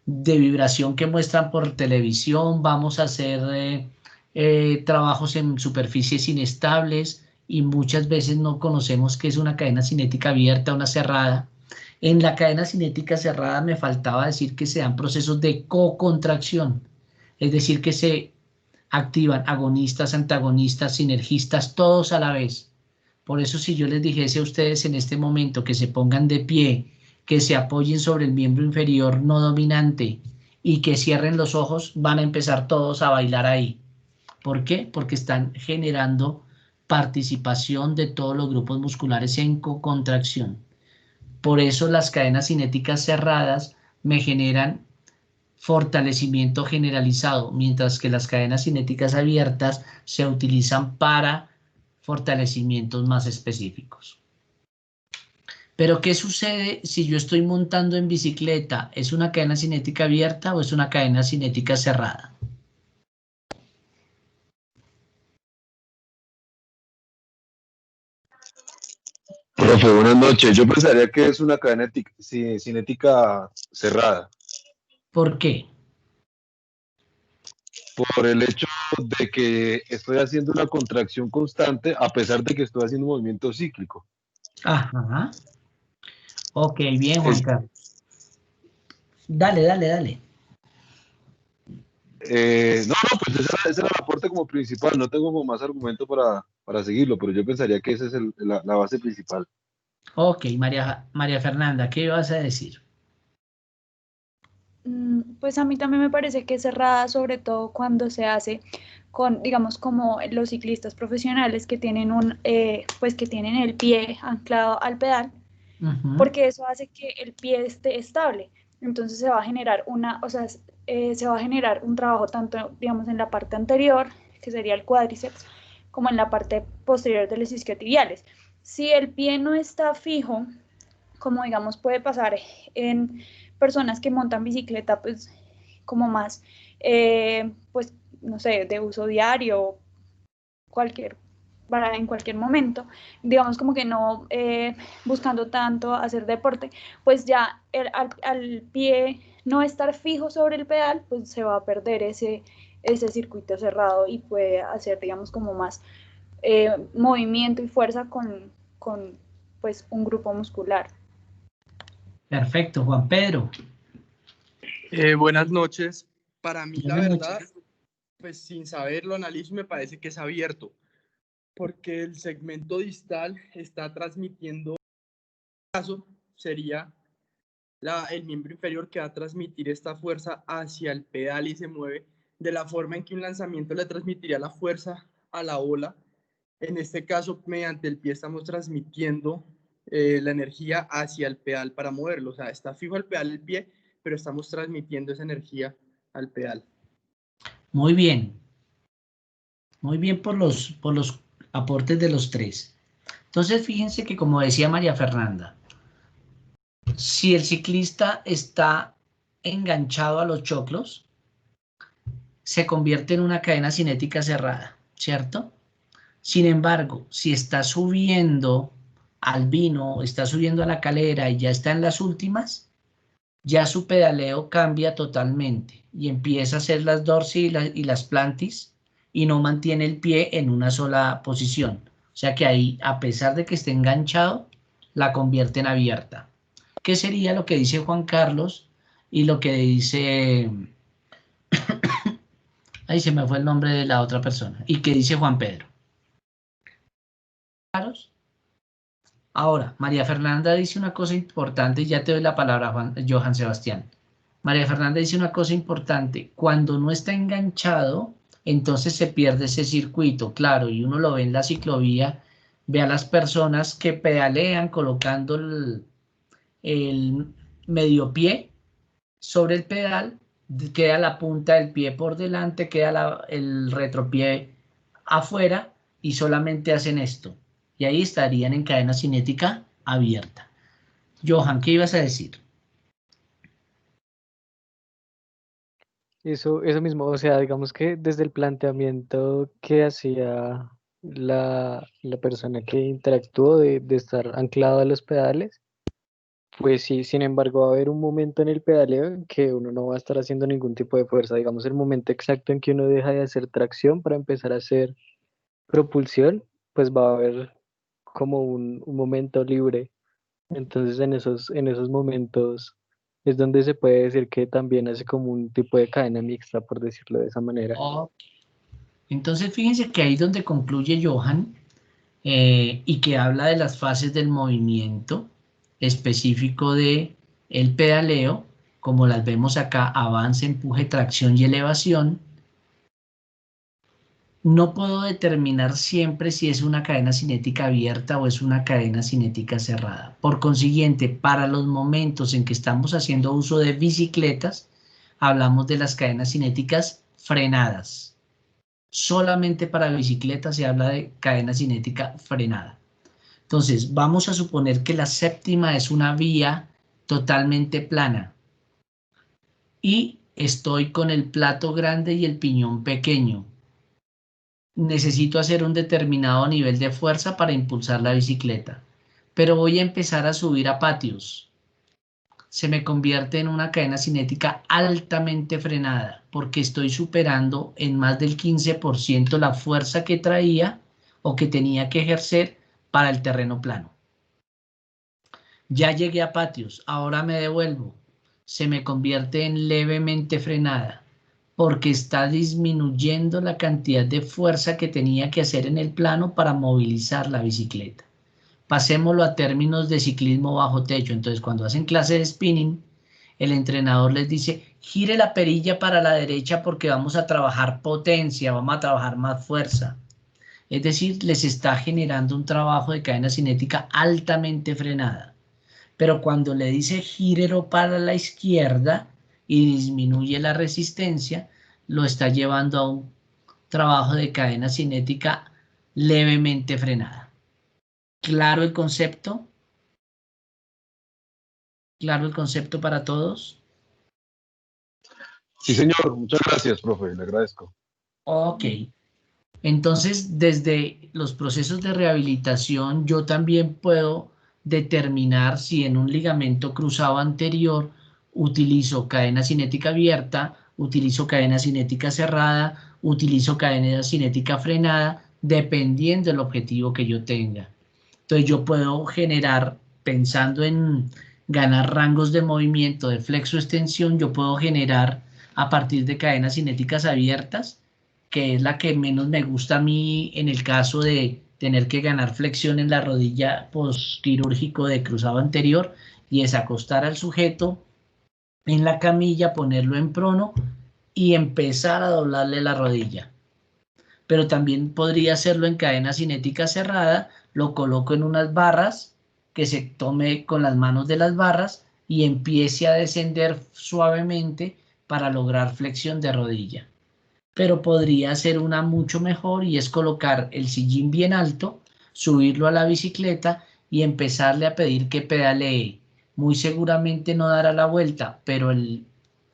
S2: de vibración que muestran por televisión, vamos a hacer trabajos en superficies inestables y muchas veces no conocemos qué es una cadena cinética abierta, una cerrada. En la cadena cinética cerrada me faltaba decir que se dan procesos de co-contracción, es decir, que se activan agonistas, antagonistas, sinergistas, todos a la vez. Por eso si yo les dijese a ustedes en este momento que se pongan de pie, que se apoyen sobre el miembro inferior no dominante y que cierren los ojos, van a empezar todos a bailar ahí. ¿Por qué? Porque están generando participación de todos los grupos musculares en co-contracción. Por eso las cadenas cinéticas cerradas me generan fortalecimiento generalizado, mientras que las cadenas cinéticas abiertas se utilizan para fortalecimientos más específicos. Pero, ¿qué sucede si yo estoy montando en bicicleta? ¿Es una cadena cinética abierta o es una cadena cinética cerrada?
S12: Profe, buenas noches. Yo pensaría que es una cadena cinética cerrada,
S2: ¿Por qué?
S12: por el hecho de que estoy haciendo una contracción constante a pesar de que estoy haciendo un movimiento cíclico.
S2: Ajá. Ok, bien, Juan
S12: Es-
S2: Carlos. Dale, dale, dale.
S12: no, pues ese era el aporte como principal. No tengo como más argumento para seguirlo, pero yo pensaría que esa es la base principal.
S2: Ok, María Fernanda, ¿qué vas a decir?
S10: Pues a mí también me parece que es cerrada, sobre todo cuando se hace con, digamos, como los ciclistas profesionales que tienen pues que tienen el pie anclado al pedal, porque eso hace que el pie esté estable. Entonces se va a generar se va a generar un trabajo tanto, digamos, en la parte anterior, que sería el cuádriceps, como en la parte posterior de los isquiotibiales. Si el pie no está fijo, como digamos puede pasar en personas que montan bicicleta, pues como más, pues no sé, de uso diario, en cualquier momento, digamos como que no buscando tanto hacer deporte, pues ya al pie no estar fijo sobre el pedal, pues se va a perder ese circuito cerrado y puede hacer, digamos, como más movimiento y fuerza con pues un grupo muscular.
S2: Perfecto, Juan Pedro.
S5: Buenas noches. Para mí, la
S2: Buenas
S5: verdad,
S2: noches.
S5: pues sin saberlo analizo, me parece que es abierto, porque el segmento distal está transmitiendo, en este caso sería el miembro inferior que va a transmitir esta fuerza hacia el pedal y se mueve de la forma en que un lanzamiento le transmitiría la fuerza a la ola En este caso, mediante el pie estamos transmitiendo la energía hacia el pedal para moverlo. O sea, está fijo al pedal el pie, pero estamos transmitiendo esa energía al pedal.
S2: Muy bien. Muy bien por los aportes de los tres. Entonces, fíjense que como decía María Fernanda, si el ciclista está enganchado a los choclos, se convierte en una cadena cinética cerrada, ¿cierto? Sin embargo, si está subiendo al vino, está subiendo a la calera y ya está en las últimas, ya su pedaleo cambia totalmente y empieza a hacer las dorsi y las plantis y no mantiene el pie en una sola posición. O sea que ahí, a pesar de que esté enganchado, la convierte en abierta. ¿Qué sería lo que dice Juan Carlos y lo que dice... Ahí se me fue el nombre de la otra persona. ¿Y qué dice Juan Pedro? ¿Claros? Ahora, María Fernanda dice una cosa importante, ya te doy la palabra, Johan Sebastián. María Fernanda dice una cosa importante, cuando no está enganchado, entonces se pierde ese circuito, claro, y uno lo ve en la ciclovía, ve a las personas que pedalean colocando el medio pie sobre el pedal, queda la punta del pie por delante, queda el retropié afuera y solamente hacen esto. Y ahí estarían en cadena cinética abierta. Johan, ¿qué ibas a decir?
S7: Eso mismo, o sea, digamos que desde el planteamiento que hacía la persona que interactuó de estar anclado a los pedales, pues sí, sin embargo va a haber un momento en el pedaleo en que uno no va a estar haciendo ningún tipo de fuerza, digamos el momento exacto en que uno deja de hacer tracción para empezar a hacer propulsión, pues va a haber como un momento libre. Entonces en esos momentos es donde se puede decir que también hace como un tipo de cadena mixta, por decirlo de esa manera.
S2: Oh. Entonces fíjense que ahí es donde concluye Johan y que habla de las fases del movimiento específico de el pedaleo, como las vemos acá, avance, empuje, tracción y elevación. No puedo determinar siempre si es una cadena cinética abierta o es una cadena cinética cerrada. Por consiguiente, para los momentos en que estamos haciendo uso de bicicletas, hablamos de las cadenas cinéticas frenadas. Solamente para bicicletas se habla de cadena cinética frenada. Entonces, vamos a suponer que la séptima es una vía totalmente plana y estoy con el plato grande y el piñón pequeño. Necesito hacer un determinado nivel de fuerza para impulsar la bicicleta, pero voy a empezar a subir a patios. Se me convierte en una cadena cinética altamente frenada porque estoy superando en más del 15% la fuerza que traía o que tenía que ejercer para el terreno plano. Ya llegué a patios, ahora me devuelvo. Se me convierte en levemente frenada porque está disminuyendo la cantidad de fuerza que tenía que hacer en el plano para movilizar la bicicleta. Pasémoslo a términos de ciclismo bajo techo. Entonces, cuando hacen clase de spinning, el entrenador les dice, gire la perilla para la derecha porque vamos a trabajar potencia, vamos a trabajar más fuerza. Es decir, les está generando un trabajo de cadena cinética altamente frenada. Pero cuando le dice gírelo para la izquierda y disminuye la resistencia, lo está llevando a un trabajo de cadena cinética levemente frenada. ¿Claro el concepto? ¿Claro el concepto para todos?
S12: Sí, señor. Muchas gracias, profe. Le agradezco.
S2: Ok. Entonces, desde los procesos de rehabilitación, yo también puedo determinar si en un ligamento cruzado anterior utilizo cadena cinética abierta, utilizo cadena cinética cerrada, utilizo cadena cinética frenada, dependiendo del objetivo que yo tenga. Entonces yo puedo generar, pensando en ganar rangos de movimiento de flexo-extensión, yo puedo generar a partir de cadenas cinéticas abiertas, que es la que menos me gusta a mí en el caso de tener que ganar flexión en la rodilla postquirúrgico de cruzado anterior, y es acostar al sujeto en la camilla, ponerlo en prono y empezar a doblarle la rodilla. pero también podría hacerlo en cadena cinética cerrada, lo coloco en unas barras, que se tome con las manos de las barras y empiece a descender suavemente para lograr flexión de rodilla. Pero podría ser una mucho mejor y es colocar el sillín bien alto, subirlo a la bicicleta y empezarle a pedir que pedalee. Muy seguramente no dará la vuelta, pero el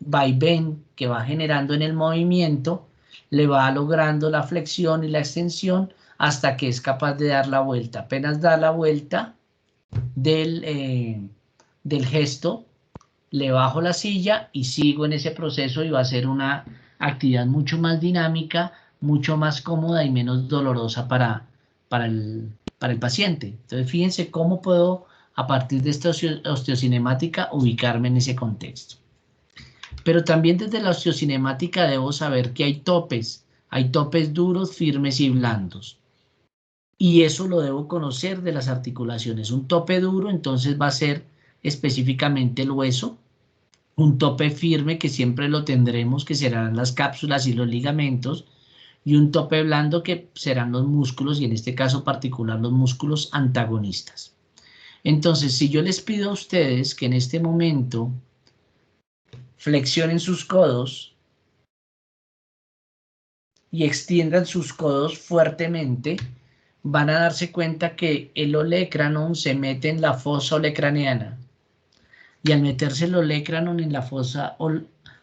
S2: vaivén que va generando en el movimiento le va logrando la flexión y la extensión hasta que es capaz de dar la vuelta. Apenas da la vuelta del gesto, le bajo la silla y sigo en ese proceso y va a ser una actividad mucho más dinámica, mucho más cómoda y menos dolorosa para el paciente. Entonces, fíjense cómo puedo, a partir de esta osteocinemática, ubicarme en ese contexto. Pero también desde la osteocinemática debo saber que hay topes duros, firmes y blandos. Y eso lo debo conocer de las articulaciones. Un tope duro, entonces, va a ser específicamente el hueso. Un tope firme, que siempre lo tendremos, que serán las cápsulas y los ligamentos. Y un tope blando, que serán los músculos, y en este caso particular los músculos antagonistas. Entonces, si yo les pido a ustedes que en este momento flexionen sus codos y extiendan sus codos fuertemente, van a darse cuenta que el olecranon se mete en la fosa olecraneana. Y al meterse el olecranon en la fosa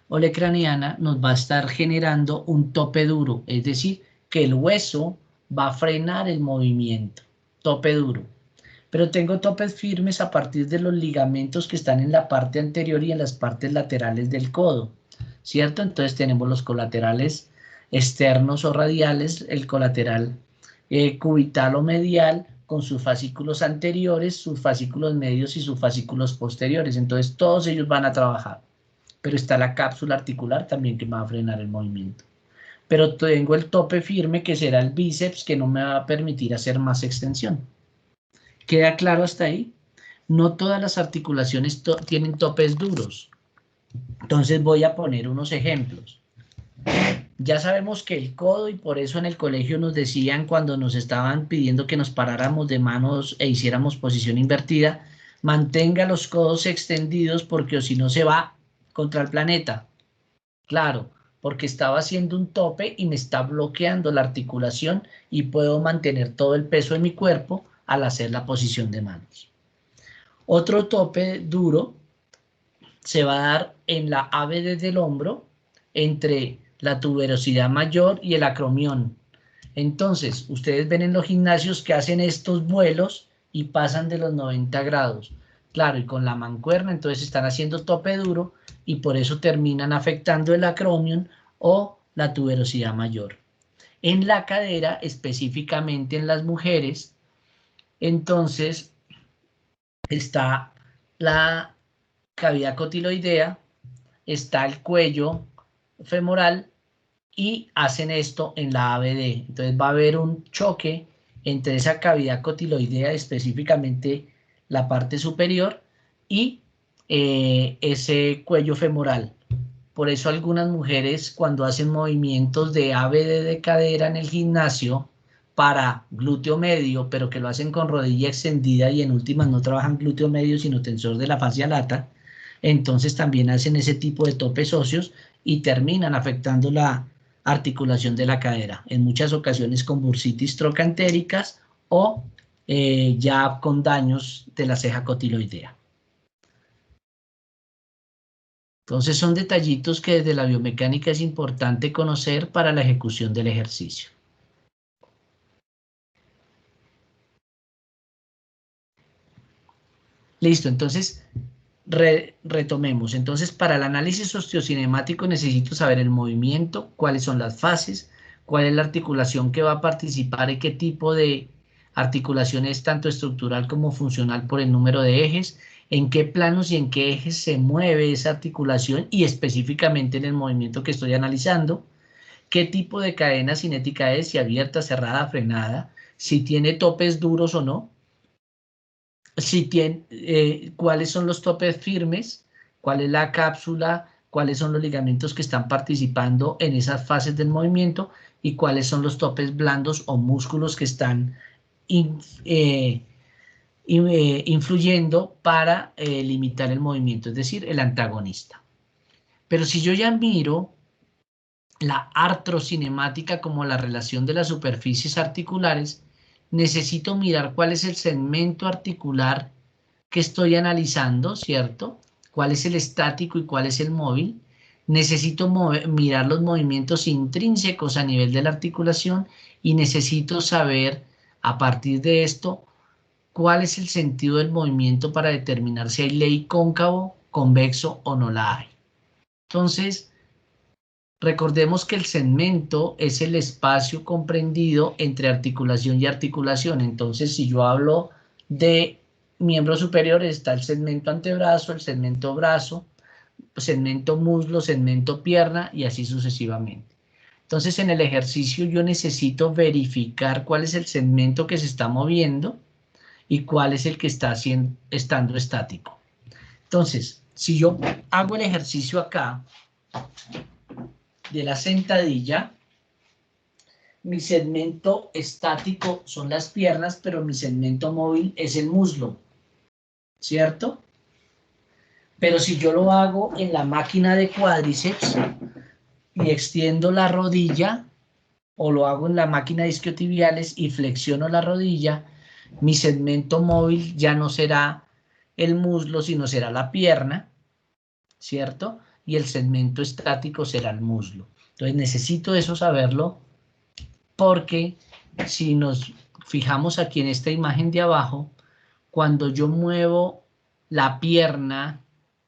S2: olecraneana, nos va a estar generando un tope duro, es decir, que el hueso va a frenar el movimiento, tope duro. Pero tengo topes firmes a partir de los ligamentos que están en la parte anterior y en las partes laterales del codo, ¿cierto? Entonces tenemos los colaterales externos o radiales, el colateral cubital o medial, con sus fascículos anteriores, sus fascículos medios y sus fascículos posteriores. Entonces todos ellos van a trabajar. Pero está la cápsula articular también, que va a frenar el movimiento. Pero tengo el tope firme, que será el bíceps, que no me va a permitir hacer más extensión. ¿Queda claro hasta ahí? No todas las articulaciones tienen topes duros. Entonces voy a poner unos ejemplos. Ya sabemos que el codo, y por eso en el colegio nos decían, cuando nos estaban pidiendo que nos paráramos de manos e hiciéramos posición invertida, mantenga los codos extendidos, porque o si no se va contra el planeta. Claro, porque estaba haciendo un tope y me está bloqueando la articulación y puedo mantener todo el peso de mi cuerpo al hacer la posición de manos. Otro tope duro se va a dar en la ABD del hombro, entre la tuberosidad mayor y el acromión. Entonces, ustedes ven en los gimnasios que hacen estos vuelos y pasan de los 90 grados. Claro, y con la mancuerna, entonces están haciendo tope duro y por eso terminan afectando el acromion o la tuberosidad mayor. En la cadera, específicamente en las mujeres, entonces está la cavidad cotiloidea, está el cuello femoral y hacen esto en la ABD. Entonces va a haber un choque entre esa cavidad cotiloidea, específicamente la parte superior, y ese cuello femoral. Por eso algunas mujeres, cuando hacen movimientos de ABD de cadera en el gimnasio para glúteo medio, pero que lo hacen con rodilla extendida y en últimas no trabajan glúteo medio sino tensor de la fascia lata, entonces también hacen ese tipo de topes óseos y terminan afectando la articulación de la cadera, en muchas ocasiones con bursitis trocantéricas o ya con daños de la ceja cotiloidea. Entonces son detallitos que desde la biomecánica es importante conocer para la ejecución del ejercicio. Listo, entonces retomemos. Entonces, para el análisis osteocinemático necesito saber el movimiento, cuáles son las fases, cuál es la articulación que va a participar y qué tipo de articulación es tanto estructural como funcional por el número de ejes, en qué planos y en qué ejes se mueve esa articulación y específicamente en el movimiento que estoy analizando, qué tipo de cadena cinética es, si abierta, cerrada, frenada, si tiene topes duros o no, si tiene, cuáles son los topes firmes, cuál es la cápsula cuáles son los ligamentos que están participando en esas fases del movimiento y cuáles son los topes blandos o músculos que están influyendo para limitar el movimiento, es decir, el antagonista. Pero si yo ya miro la artrocinemática como la relación de las superficies articulares, necesito mirar cuál es el segmento articular que estoy analizando, ¿cierto? Cuál es el estático y cuál es el móvil. Necesito mirar los movimientos intrínsecos a nivel de la articulación y necesito saber, a partir de esto, cuál es el sentido del movimiento para determinar si hay ley cóncavo, convexo o no la hay. Entonces, recordemos que el segmento es el espacio comprendido entre articulación y articulación. Entonces, si yo hablo de miembros superiores, está el segmento antebrazo, el segmento brazo, segmento muslo, segmento pierna y así sucesivamente. Entonces, en el ejercicio yo necesito verificar cuál es el segmento que se está moviendo y cuál es el que está estando estático. Entonces, si yo hago el ejercicio acá de la sentadilla, mi segmento estático son las piernas, pero mi segmento móvil es el muslo, ¿cierto? Pero si yo lo hago en la máquina de cuádriceps y extiendo la rodilla, o lo hago en la máquina de isquiotibiales y flexiono la rodilla, mi segmento móvil ya no será el muslo, sino será la pierna, ¿cierto? Y el segmento estático será el muslo. Entonces necesito eso saberlo, porque si nos fijamos aquí en esta imagen de abajo, cuando yo muevo la pierna,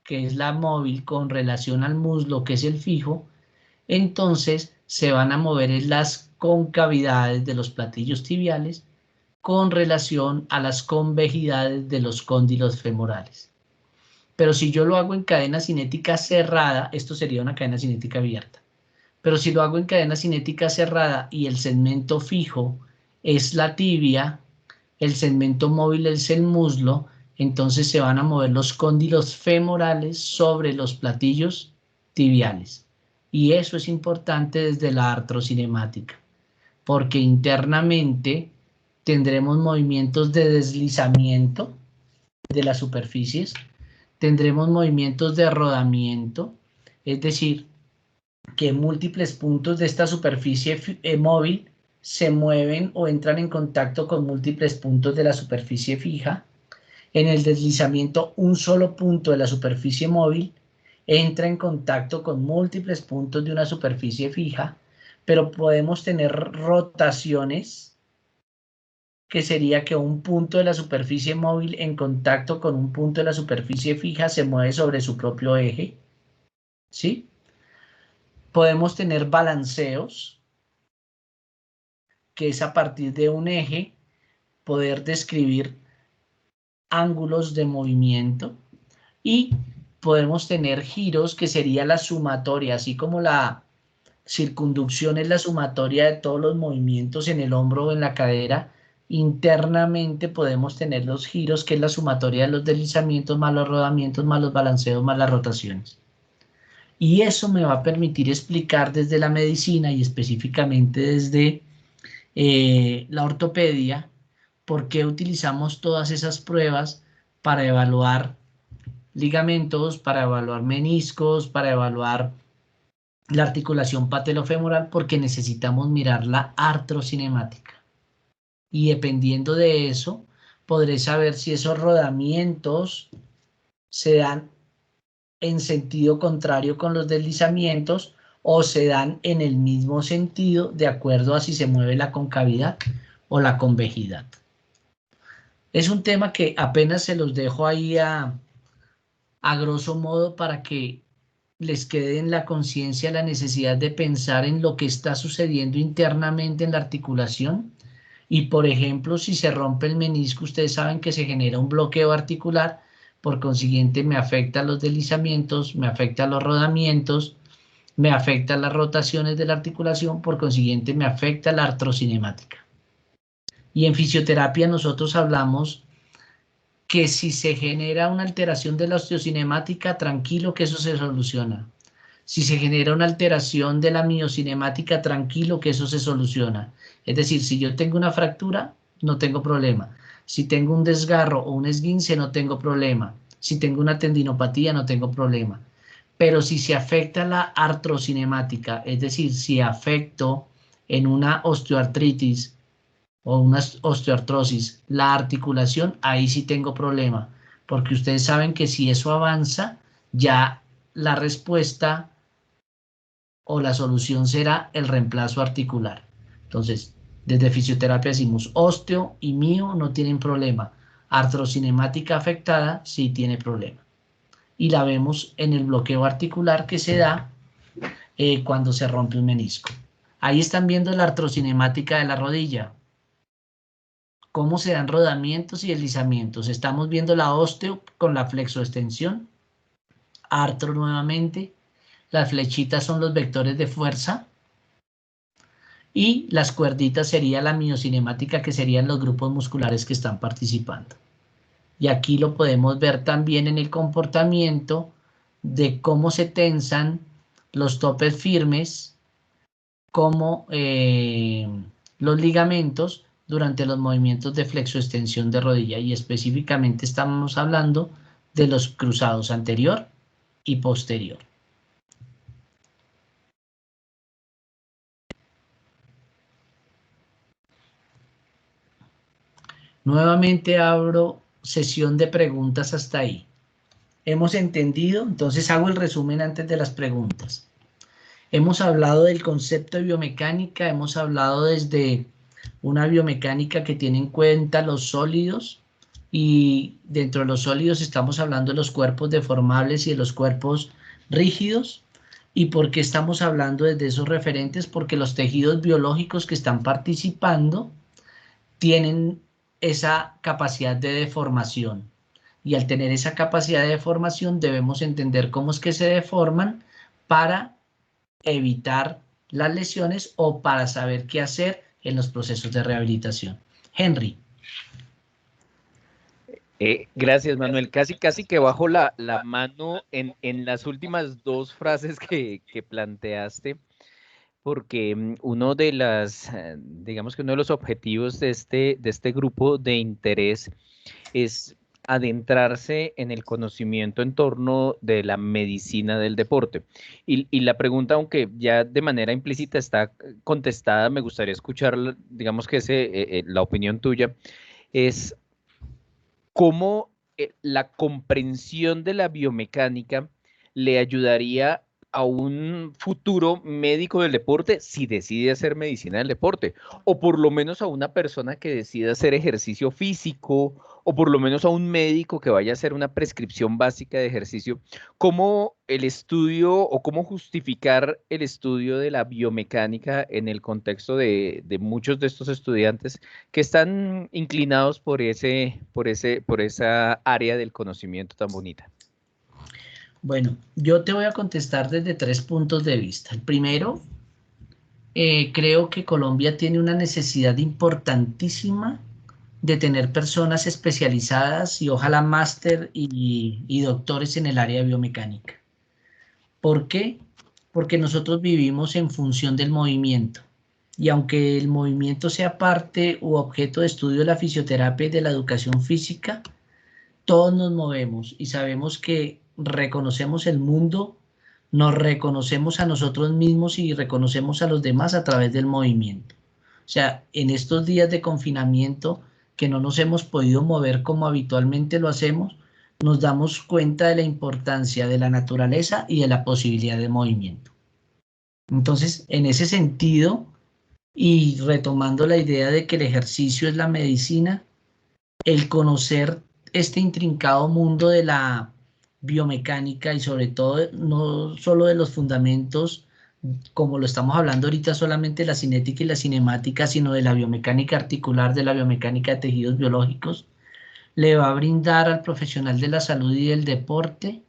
S2: que es la móvil, con relación al muslo, que es el fijo, entonces se van a mover en las concavidades de los platillos tibiales con relación a las convejidades de los cóndilos femorales. Pero si yo lo hago en cadena cinética cerrada, esto sería una cadena cinética abierta. Pero si lo hago en cadena cinética cerrada y el segmento fijo es la tibia, el segmento móvil es el muslo, entonces se van a mover los cóndilos femorales sobre los platillos tibiales. Y eso es importante desde la artrocinemática, porque internamente tendremos movimientos de deslizamiento de las superficies, tendremos movimientos de rodamiento, es decir, que múltiples puntos de esta superficie móvil se mueven o entran en contacto con múltiples puntos de la superficie fija. En el deslizamiento, un solo punto de la superficie móvil entra en contacto con múltiples puntos de una superficie fija, pero podemos tener rotaciones, que sería que un punto de la superficie móvil en contacto con un punto de la superficie fija se mueve sobre su propio eje, ¿sí? Podemos tener balanceos, que es a partir de un eje poder describir ángulos de movimiento, y podemos tener giros, que sería la sumatoria, así como la circunducción es la sumatoria de todos los movimientos en el hombro o en la cadera. Internamente podemos tener los giros, que es la sumatoria de los deslizamientos más los rodamientos más los balanceos más las rotaciones. Y eso me va a permitir explicar desde la medicina y específicamente desde la ortopedia por qué utilizamos todas esas pruebas para evaluar ligamentos, para evaluar meniscos, para evaluar la articulación patelofemoral, porque necesitamos mirar la artrocinemática. Y dependiendo de eso, podré saber si esos rodamientos se dan en sentido contrario con los deslizamientos o se dan en el mismo sentido de acuerdo a si se mueve la concavidad o la convejidad. Es un tema que apenas se los dejo ahí a grosso modo para que les quede en la conciencia la necesidad de pensar en lo que está sucediendo internamente en la articulación. Y por ejemplo, si se rompe el menisco, ustedes saben que se genera un bloqueo articular, por consiguiente me afecta los deslizamientos, me afecta los rodamientos, me afecta las rotaciones de la articulación, por consiguiente me afecta la artrocinemática. Y en fisioterapia nosotros hablamos que si se genera una alteración de la osteocinemática, tranquilo que eso se soluciona. Si se genera una alteración de la miocinemática, tranquilo que eso se soluciona. Es decir, si yo tengo una fractura, no tengo problema. Si tengo un desgarro o un esguince, no tengo problema. Si tengo una tendinopatía, no tengo problema. Pero si se afecta la artrocinemática, es decir, si afecto en una osteoartritis o una osteoartrosis la articulación, ahí sí tengo problema. Porque ustedes saben que si eso avanza, ya la respuesta o la solución será el reemplazo articular. Entonces, desde fisioterapia decimos osteo y mio no tienen problema. Artrocinemática afectada sí tiene problema. Y la vemos en el bloqueo articular que se da cuando se rompe un menisco. Ahí están viendo la artrocinemática de la rodilla. Cómo se dan rodamientos y deslizamientos. Estamos viendo la osteo con la flexoextensión. Artro nuevamente. Las flechitas son los vectores de fuerza y las cuerditas sería la miocinemática, que serían los grupos musculares que están participando. Y aquí lo podemos ver también en el comportamiento de cómo se tensan los topes firmes, como los ligamentos durante los movimientos de flexoextensión de rodilla, y específicamente estamos hablando de los cruzados anterior y posterior. Nuevamente abro sesión de preguntas hasta ahí. ¿Hemos entendido? Entonces hago el resumen antes de las preguntas. Hemos hablado del concepto de biomecánica, hemos hablado desde una biomecánica que tiene en cuenta los sólidos, y dentro de los sólidos estamos hablando de los cuerpos deformables y de los cuerpos rígidos. ¿Y por qué estamos hablando desde esos referentes? Porque los tejidos biológicos que están participando tienen esa capacidad de deformación, y al tener esa capacidad de deformación debemos entender cómo es que se deforman para evitar las lesiones o para saber qué hacer en los procesos de rehabilitación. Henry.
S11: Gracias, Manuel. Casi que bajo la mano en las últimas dos frases que planteaste, porque uno de las, digamos que uno de los objetivos de este grupo de interés es adentrarse en el conocimiento en torno de la medicina del deporte. Y la pregunta, aunque ya de manera implícita está contestada, me gustaría escuchar, digamos que la opinión tuya, es cómo la comprensión de la biomecánica le ayudaría a un futuro médico del deporte si decide hacer medicina del deporte, o por lo menos a una persona que decida hacer ejercicio físico, o por lo menos a un médico que vaya a hacer una prescripción básica de ejercicio. ¿Cómo el estudio o cómo justificar el estudio de la biomecánica en el contexto de muchos de estos estudiantes que están inclinados por esa área del conocimiento tan bonita?
S2: Bueno, yo te voy a contestar desde 3 puntos de vista. El primero, creo que Colombia tiene una necesidad importantísima de tener personas especializadas y ojalá máster y doctores en el área de biomecánica. ¿Por qué? Porque nosotros vivimos en función del movimiento, y aunque el movimiento sea parte u objeto de estudio de la fisioterapia y de la educación física, todos nos movemos y sabemos que reconocemos el mundo, nos reconocemos a nosotros mismos y reconocemos a los demás a través del movimiento. O sea, en estos días de confinamiento que no nos hemos podido mover como habitualmente lo hacemos, nos damos cuenta de la importancia de la naturaleza y de la posibilidad de movimiento. Entonces, en ese sentido, y retomando la idea de que el ejercicio es la medicina, el conocer este intrincado mundo de la biomecánica y sobre todo no solo de los fundamentos, como lo estamos hablando ahorita, solamente de la cinética y la cinemática, sino de la biomecánica articular, de la biomecánica de tejidos biológicos, le va a brindar al profesional de la salud y del deporte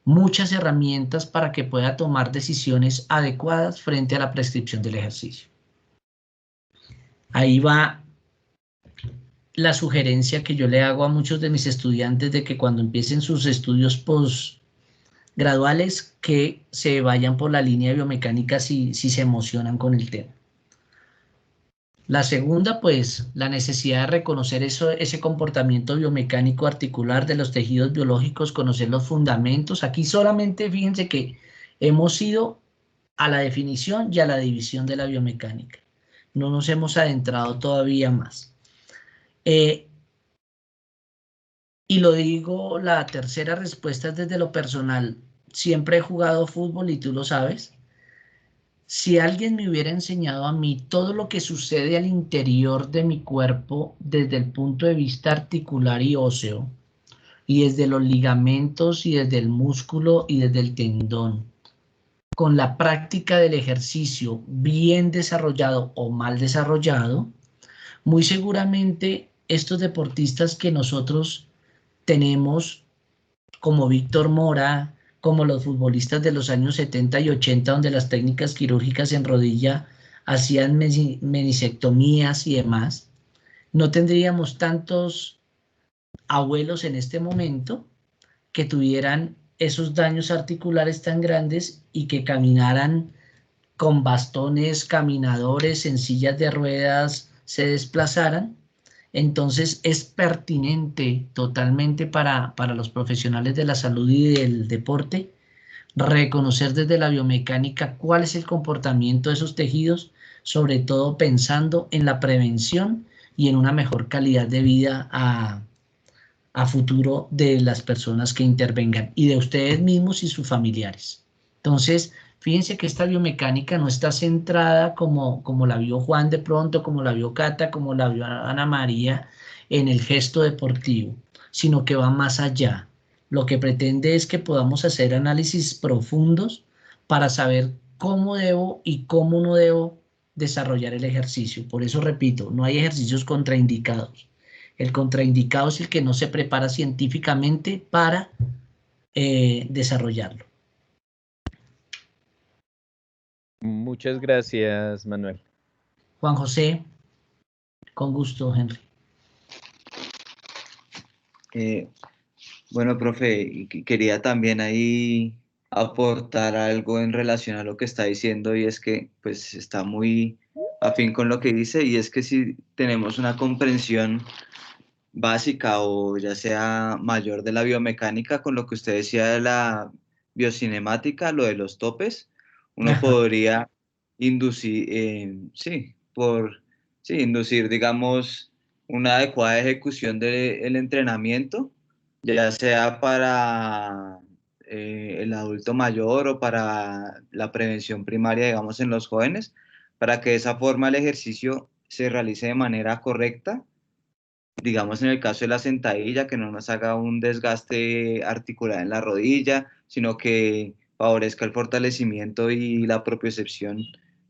S2: muchas herramientas para que pueda tomar decisiones adecuadas frente a la prescripción del ejercicio. Ahí va la sugerencia que yo le hago a muchos de mis estudiantes de que cuando empiecen sus estudios graduales que se vayan por la línea biomecánica si se emocionan con el tema. La segunda, pues, la necesidad de reconocer ese comportamiento biomecánico articular de los tejidos biológicos, conocer los fundamentos. Aquí solamente fíjense que hemos ido a la definición y a la división de la biomecánica. No nos hemos adentrado todavía más. Y lo digo, la tercera respuesta es desde lo personal. Siempre he jugado fútbol y tú lo sabes. Si alguien me hubiera enseñado a mí todo lo que sucede al interior de mi cuerpo desde el punto de vista articular y óseo, y desde los ligamentos y desde el músculo y desde el tendón, con la práctica del ejercicio bien desarrollado o mal desarrollado, muy seguramente estos deportistas que nosotros tenemos, como Víctor Mora, como los futbolistas de los años 70 y 80, donde las técnicas quirúrgicas en rodilla hacían menisectomías y demás, no tendríamos tantos abuelos en este momento que tuvieran esos daños articulares tan grandes y que caminaran con bastones, caminadores, en sillas de ruedas, se desplazaran. Entonces es pertinente totalmente para los profesionales de la salud y del deporte reconocer desde la biomecánica cuál es el comportamiento de esos tejidos, sobre todo pensando en la prevención y en una mejor calidad de vida a futuro de las personas que intervengan y de ustedes mismos y sus familiares. Entonces, fíjense que esta biomecánica no está centrada como la vio Juan de pronto, como la vio Cata, como la vio Ana María, en el gesto deportivo, sino que va más allá. Lo que pretende es que podamos hacer análisis profundos para saber cómo debo y cómo no debo desarrollar el ejercicio. Por eso repito, no hay ejercicios contraindicados. El contraindicado es el que no se prepara científicamente para desarrollarlo.
S11: Muchas gracias, Manuel.
S2: Juan José, con gusto, Henry.
S13: Bueno, profe, y quería también ahí aportar algo en relación a lo que está diciendo, y es que pues está muy afín con lo que dice, y es que si tenemos una comprensión básica o ya sea mayor de la biomecánica, con lo que usted decía de la biocinemática, lo de los topes, uno podría inducir, inducir, digamos, una adecuada ejecución del entrenamiento, ya sea para el adulto mayor o para la prevención primaria, digamos, en los jóvenes, para que de esa forma el ejercicio se realice de manera correcta, digamos en el caso de la sentadilla, que no nos haga un desgaste articular en la rodilla, sino que favorezca el fortalecimiento y la propiocepción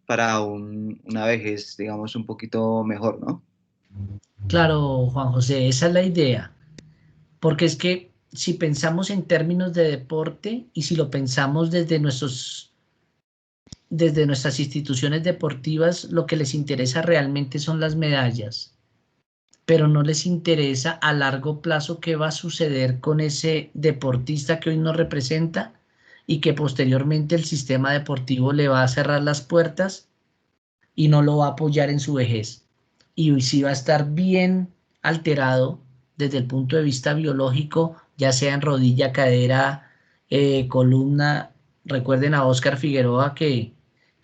S13: para una vejez, digamos, un poquito mejor, ¿no?
S2: Claro, Juan José, esa es la idea. Porque es que si pensamos en términos de deporte y si lo pensamos desde nuestras instituciones deportivas, lo que les interesa realmente son las medallas, pero no les interesa a largo plazo qué va a suceder con ese deportista que hoy nos representa y que posteriormente el sistema deportivo le va a cerrar las puertas y no lo va a apoyar en su vejez. Y si va a estar bien alterado desde el punto de vista biológico, ya sea en rodilla, cadera, columna. Recuerden a Óscar Figueroa que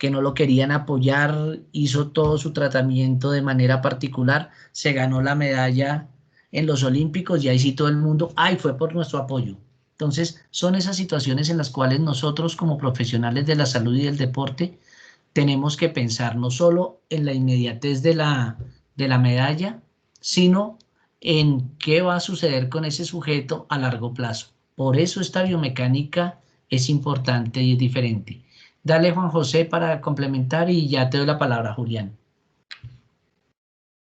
S2: no lo querían apoyar, hizo todo su tratamiento de manera particular, se ganó la medalla en los Olímpicos y ahí sí todo el mundo, ¡ay! Fue por nuestro apoyo. Entonces, son esas situaciones en las cuales nosotros como profesionales de la salud y del deporte tenemos que pensar no solo en la inmediatez de la medalla, sino en qué va a suceder con ese sujeto a largo plazo. Por eso esta biomecánica es importante y es diferente. Dale, Juan José, para complementar y ya te doy la palabra, Julián.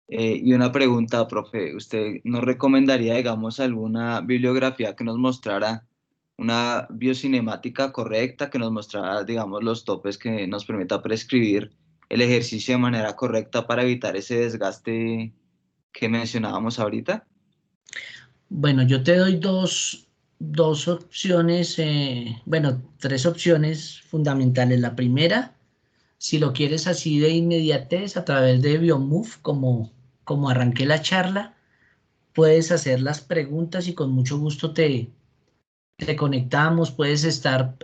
S13: Y una pregunta, profe, ¿usted nos recomendaría, digamos, alguna bibliografía que nos mostrara una biocinemática correcta, que nos mostrara, digamos, los topes que nos permita prescribir el ejercicio de manera correcta para evitar ese desgaste que mencionábamos ahorita?
S2: Bueno, yo te doy dos dos opciones, bueno, tres opciones fundamentales. La primera, si lo quieres así de inmediatez, a través de Biomove, como arranqué la charla, puedes hacer las preguntas y con mucho gusto te conectamos. Puedes estar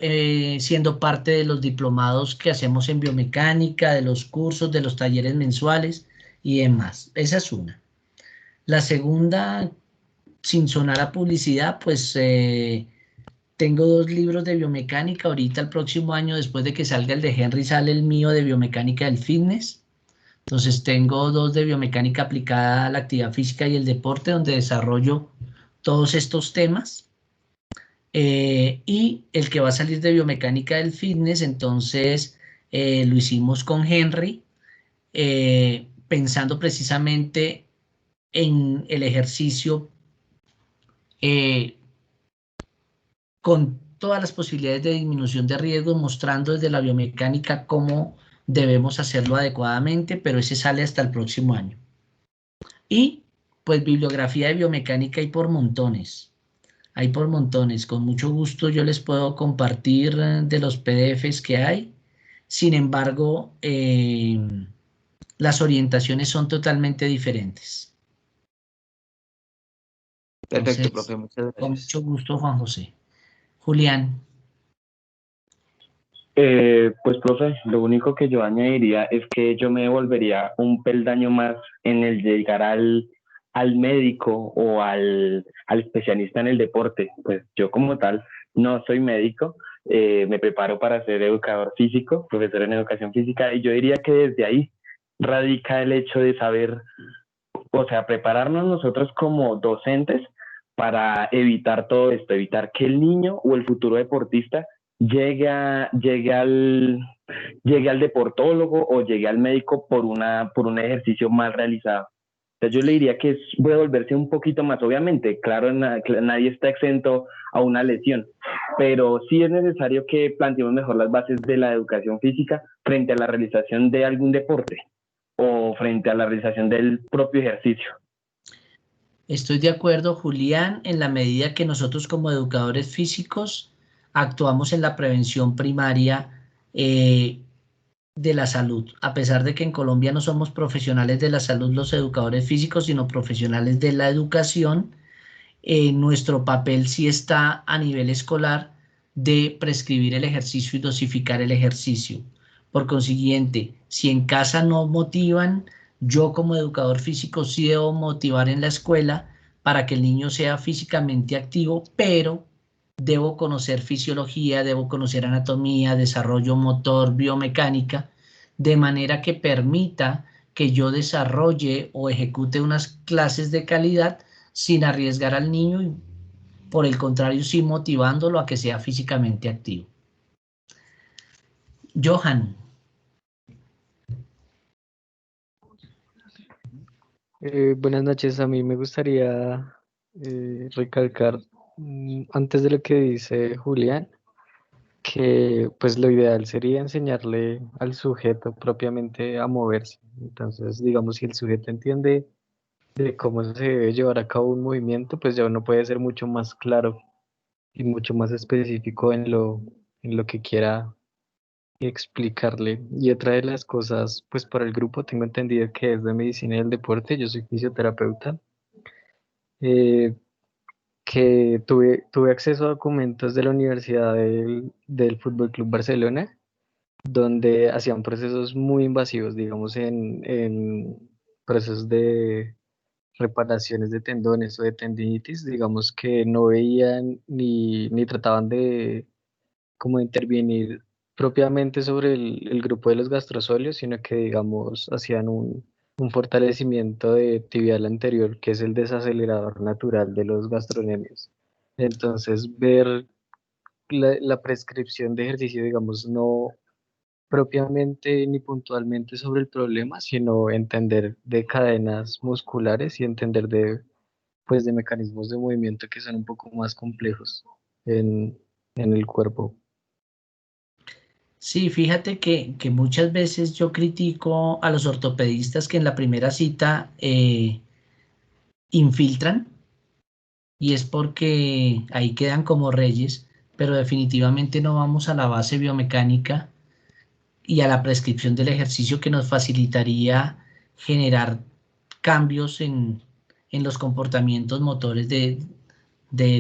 S2: siendo parte de los diplomados que hacemos en biomecánica, de los cursos, de los talleres mensuales y demás. Esa es una. La segunda, sin sonar a publicidad, pues tengo 2 libros de biomecánica. Ahorita el próximo año, después de que salga el de Henry, sale el mío de biomecánica del fitness. Entonces tengo 2 de biomecánica aplicada a la actividad física y el deporte, donde desarrollo todos estos temas. Y el que va a salir de biomecánica del fitness, entonces lo hicimos con Henry, pensando precisamente en el ejercicio con todas las posibilidades de disminución de riesgos, mostrando desde la biomecánica cómo debemos hacerlo adecuadamente, pero ese sale hasta el próximo año. Y pues bibliografía de biomecánica hay por montones. Hay por montones. Con mucho gusto yo les puedo compartir de los PDFs que hay. Sin embargo, las orientaciones son totalmente diferentes.
S13: Perfecto,
S2: Entonces,
S13: profe, muchas
S2: con
S13: gracias.
S2: mucho gusto, Juan José. Julián.
S9: Pues, profe, lo único que yo añadiría es que yo me devolvería un peldaño más en el llegar al médico o al especialista en el deporte. Pues yo como tal no soy médico, me preparo para ser educador físico, profesor en educación física, y yo diría que desde ahí radica el hecho de saber, o sea, prepararnos nosotros como docentes para evitar todo esto, evitar que el niño o el futuro deportista llegue al deportólogo o llegue al médico por un ejercicio mal realizado. Entonces yo le diría que es volverse un poquito más, obviamente, claro, nadie está exento a una lesión, pero sí es necesario que planteemos mejor las bases de la educación física frente a la realización de algún deporte o frente a la realización del propio ejercicio.
S2: Estoy de acuerdo, Julián, en la medida que nosotros como educadores físicos actuamos en la prevención primaria de la salud, a pesar de que en Colombia no somos profesionales de la salud los educadores físicos, sino profesionales de la educación. Nuestro papel sí está a nivel escolar de prescribir el ejercicio y dosificar el ejercicio. Por consiguiente, si en casa no motivan, yo como educador físico sí debo motivar en la escuela para que el niño sea físicamente activo, pero debo conocer fisiología, debo conocer anatomía, desarrollo motor, biomecánica, de manera que permita que yo desarrolle o ejecute unas clases de calidad sin arriesgar al niño y, por el contrario, sí motivándolo a que sea físicamente activo. Johan.
S7: Buenas noches, a mí me gustaría recalcar, antes de lo que dice Julián, que pues lo ideal sería enseñarle al sujeto propiamente a moverse. Entonces, digamos, si el sujeto entiende de cómo se debe llevar a cabo un movimiento, pues ya uno puede ser mucho más claro y mucho más específico en lo que quiera explicarle. Y otra de las cosas, pues para el grupo tengo entendido que es de medicina y del deporte, yo soy fisioterapeuta, eh, que tuve acceso a documentos de la Universidad del Fútbol Club Barcelona, donde hacían procesos muy invasivos, digamos, en procesos de reparaciones de tendones o de tendinitis, digamos que no veían ni trataban de como intervenir propiamente sobre el grupo de los gastrosolios, sino que, digamos, hacían un fortalecimiento de tibial anterior, que es el desacelerador natural de los gastrocnemios. Entonces, ver la prescripción de ejercicio, digamos, no propiamente ni puntualmente sobre el problema, sino entender de cadenas musculares y entender pues, de mecanismos de movimiento que son un poco más complejos en el cuerpo.
S2: Sí, fíjate que muchas veces yo critico a los ortopedistas que en la primera cita infiltran y es porque ahí quedan como reyes, pero definitivamente no vamos a la base biomecánica y a la prescripción del ejercicio que nos facilitaría generar cambios en los comportamientos motores de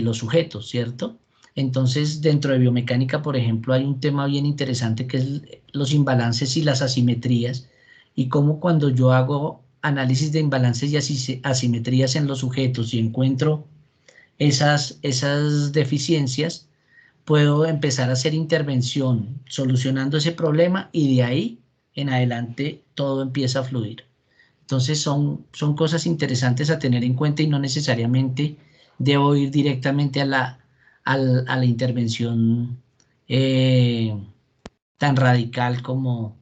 S2: los sujetos, ¿cierto? Entonces, dentro de biomecánica, por ejemplo, hay un tema bien interesante que es los imbalances y las asimetrías, y cómo cuando yo hago análisis de imbalances y asimetrías en los sujetos y encuentro esas deficiencias, puedo empezar a hacer intervención solucionando ese problema y de ahí en adelante todo empieza a fluir. Entonces son cosas interesantes a tener en cuenta y no necesariamente debo ir directamente a la intervención tan radical como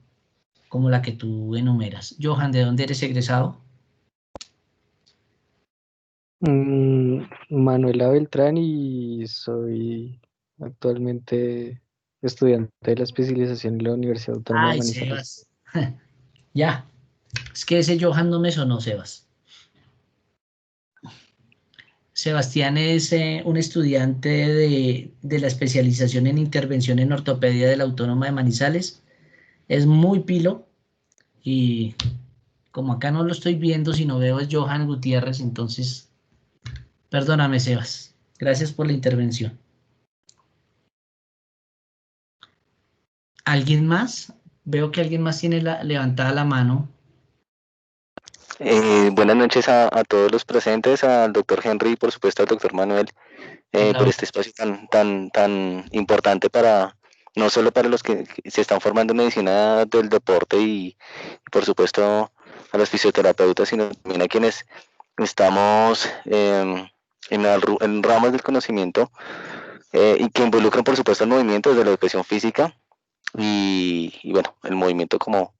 S2: la que tú enumeras. Johan, ¿de dónde eres egresado?
S7: Manuela Beltrán, y soy actualmente estudiante de la especialización en la Universidad Autónoma de
S2: Ay,
S7: Manizales.
S2: Sebas. Ya. Es que ese Johan no me sonó, Sebas. Sebastián es un estudiante de la especialización en intervención en ortopedia de la Autónoma de Manizales. Es muy pilo y como acá no lo estoy viendo, sino veo es Johan Gutiérrez, entonces perdóname, Sebas. Gracias por la intervención. ¿Alguien más? Veo que alguien más tiene levantada la mano.
S14: Buenas noches a todos los presentes, al doctor Henry y por supuesto al doctor Manuel, por este espacio tan importante para, no solo para los que se están formando en medicina del deporte y por supuesto a los fisioterapeutas, sino también a quienes estamos en ramas del conocimiento y que involucran por supuesto el movimiento desde la educación física y bueno, el movimiento como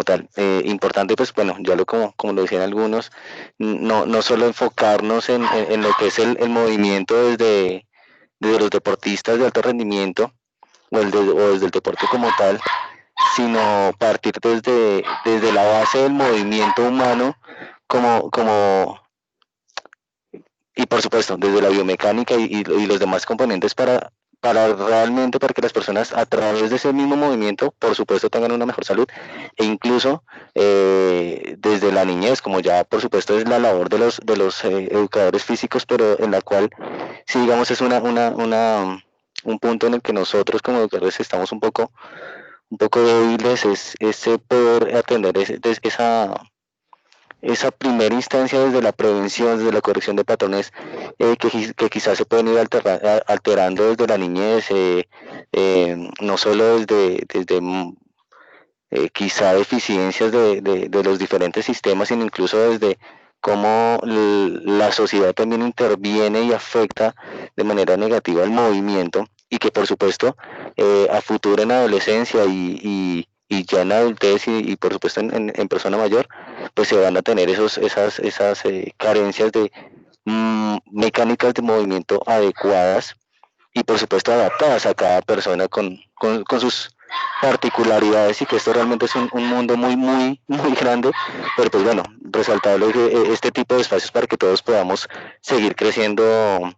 S14: tal. Importante, pues bueno, ya como lo decían algunos, no solo enfocarnos en lo que es el movimiento desde los deportistas de alto rendimiento o desde el deporte como tal, sino partir desde la base del movimiento humano y por supuesto desde la biomecánica y los demás componentes para realmente para que las personas a través de ese mismo movimiento por supuesto tengan una mejor salud e incluso desde la niñez, como ya por supuesto es la labor de los educadores físicos, pero en la cual sí digamos es un punto en el que nosotros como educadores estamos un poco débiles, es poder atender esa primera instancia desde la prevención, desde la corrección de patrones que quizás se pueden ir alterando desde la niñez, no solo desde quizá deficiencias de los diferentes sistemas, sino incluso desde cómo la sociedad también interviene y afecta de manera negativa el movimiento y que por supuesto a futuro en adolescencia y ya en adultez y por supuesto en persona mayor, pues se van a tener esas carencias de mecánicas de movimiento adecuadas y por supuesto adaptadas a cada persona con sus particularidades y que esto realmente es un mundo muy grande, pero pues bueno, resaltable este tipo de espacios para que todos podamos seguir creciendo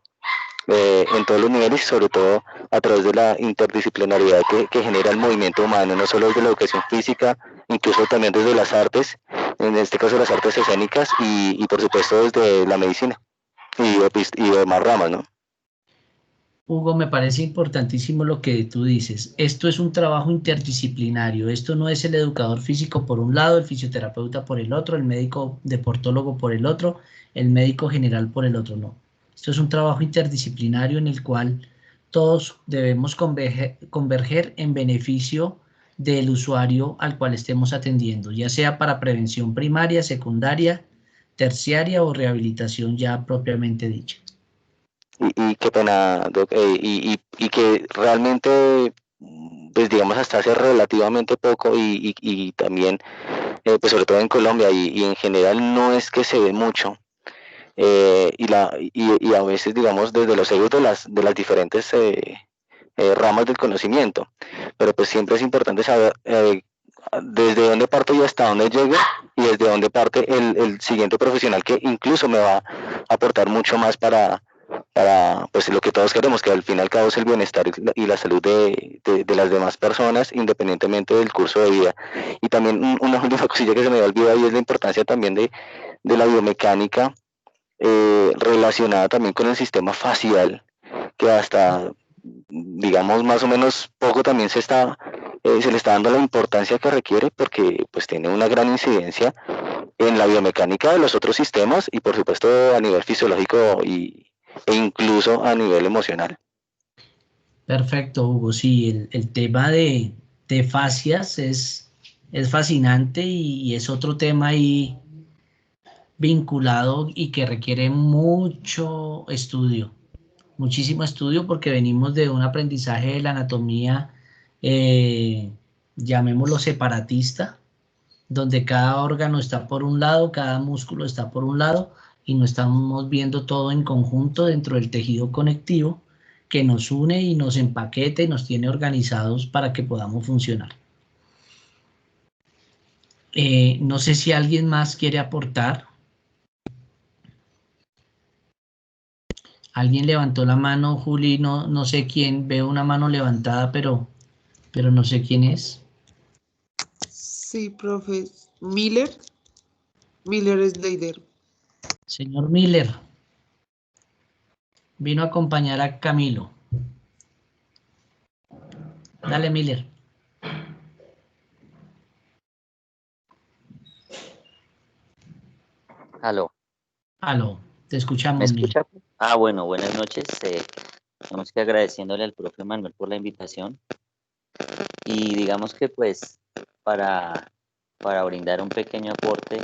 S14: en todos los niveles y sobre todo a través de la interdisciplinaridad que genera el movimiento humano, no solo desde la educación física, incluso también desde las artes, en este caso las artes escénicas y por supuesto desde la medicina y demás ramas, ¿no?
S2: Hugo, me parece importantísimo lo que tú dices. Esto es un trabajo interdisciplinario. Esto no es el educador físico por un lado, el fisioterapeuta por el otro, el médico deportólogo por el otro, el médico general por el otro, no. Esto es un trabajo interdisciplinario en el cual todos debemos converger en beneficio del usuario al cual estemos atendiendo, ya sea para prevención primaria, secundaria, terciaria o rehabilitación ya propiamente dicha.
S14: Y qué pena, Doc, y que realmente, pues digamos, hasta hace relativamente poco y también, pues sobre todo en Colombia y en general no es que se ve mucho. Y a veces, digamos, desde los egos de las diferentes ramas del conocimiento. Pero pues siempre es importante saber desde dónde parto y hasta dónde llego y desde dónde parte el siguiente profesional que incluso me va a aportar mucho más para pues lo que todos queremos, que al fin y al cabo es el bienestar y la salud de las demás personas, independientemente del curso de vida. Y también una última cosilla que se me había olvidado, y es la importancia también de la biomecánica relacionada también con el sistema facial, que hasta, digamos, más o menos poco también se le está dando la importancia que requiere, porque pues tiene una gran incidencia en la biomecánica de los otros sistemas y por supuesto a nivel fisiológico e incluso a nivel emocional.
S2: Perfecto, Hugo. Sí, el tema de fascias es fascinante y es otro tema ahí vinculado y que requiere mucho estudio, muchísimo estudio, porque venimos de un aprendizaje de la anatomía, llamémoslo separatista, donde cada órgano está por un lado, cada músculo está por un lado, y no estamos viendo todo en conjunto dentro del tejido conectivo que nos une y nos empaqueta y nos tiene organizados para que podamos funcionar. No sé si alguien más quiere aportar. Alguien levantó la mano, Juli, no sé quién, veo una mano levantada, pero no sé quién es.
S1: Sí, profe. Miller. Miller es Leider.
S2: Señor Miller. Vino a acompañar a Camilo. Dale, Miller.
S15: Aló.
S2: Aló, te escuchamos.
S15: ¿Me escucha? Ah, bueno, buenas noches. Vamos que agradeciéndole al profe Manuel por la invitación. Y digamos que pues para brindar un pequeño aporte,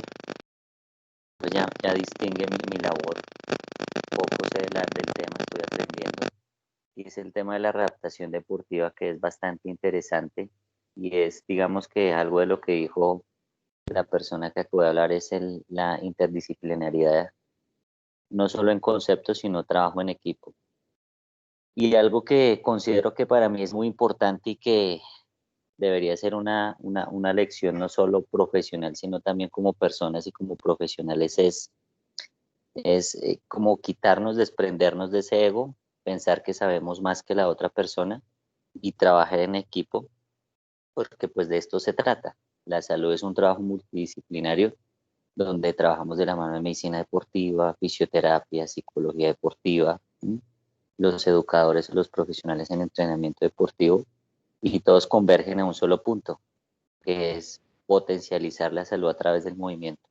S15: pues ya distingue mi labor. Poco sé del tema, estoy aprendiendo. Y es el tema de la readaptación deportiva, que es bastante interesante. Y es, digamos que algo de lo que dijo la persona que acabo de hablar, es la interdisciplinariedad, no solo en conceptos, sino trabajo en equipo. Y algo que considero que para mí es muy importante y que debería ser una lección no solo profesional, sino también como personas y como profesionales, es como quitarnos, desprendernos de ese ego, pensar que sabemos más que la otra persona y trabajar en equipo, porque pues de esto se trata. La salud es un trabajo multidisciplinario donde trabajamos de la mano de medicina deportiva, fisioterapia, psicología deportiva, los educadores, los profesionales en entrenamiento deportivo, y todos convergen a un solo punto, que es potencializar la salud a través del movimiento.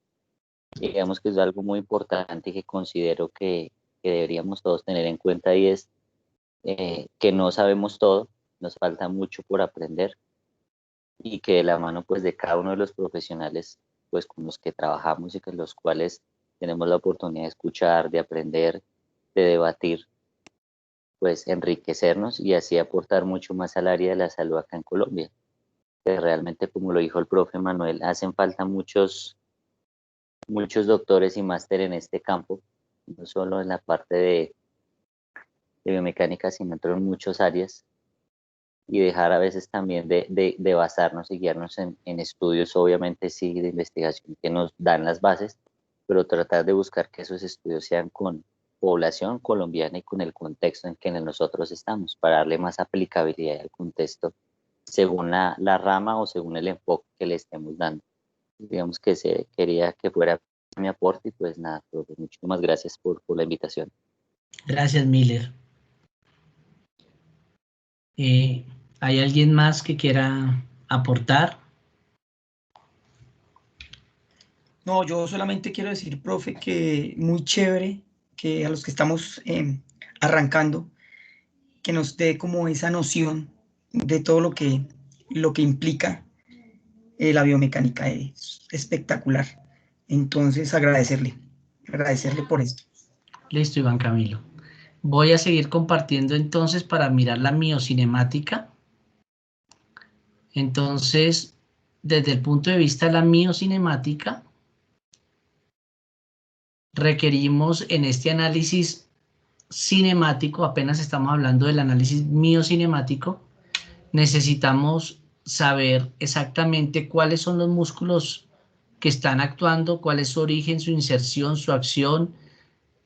S15: Y digamos que es algo muy importante y que considero que deberíamos todos tener en cuenta, y es que no sabemos todo, nos falta mucho por aprender, y que de la mano pues de cada uno de los profesionales pues con los que trabajamos y con los cuales tenemos la oportunidad de escuchar, de aprender, de debatir, pues enriquecernos y así aportar mucho más al área de la salud acá en Colombia. Que realmente, como lo dijo el profe Manuel, hacen falta muchos doctores y máster en este campo, no solo en la parte de biomecánica, sino en muchas áreas, y dejar a veces también de basarnos y guiarnos en estudios, obviamente sí, de investigación que nos dan las bases, pero tratar de buscar que esos estudios sean con población colombiana y con el contexto en que nosotros estamos, para darle más aplicabilidad al contexto según la rama o según el enfoque que le estemos dando. Digamos que quería que fuera mi aporte, y pues nada, muchísimas gracias por la invitación.
S2: Gracias, Miller. ¿Hay alguien más que quiera aportar?
S16: No, yo solamente quiero decir, profe, que muy chévere que a los que estamos arrancando, que nos dé como esa noción de todo lo que implica la biomecánica. Es espectacular. Entonces, agradecerle por esto.
S2: Listo, Iván Camilo. Voy a seguir compartiendo entonces para mirar la miocinemática. Entonces, desde el punto de vista de la miocinemática, requerimos en este análisis cinemático, apenas estamos hablando del análisis miocinemático, necesitamos saber exactamente cuáles son los músculos que están actuando, cuál es su origen, su inserción, su acción,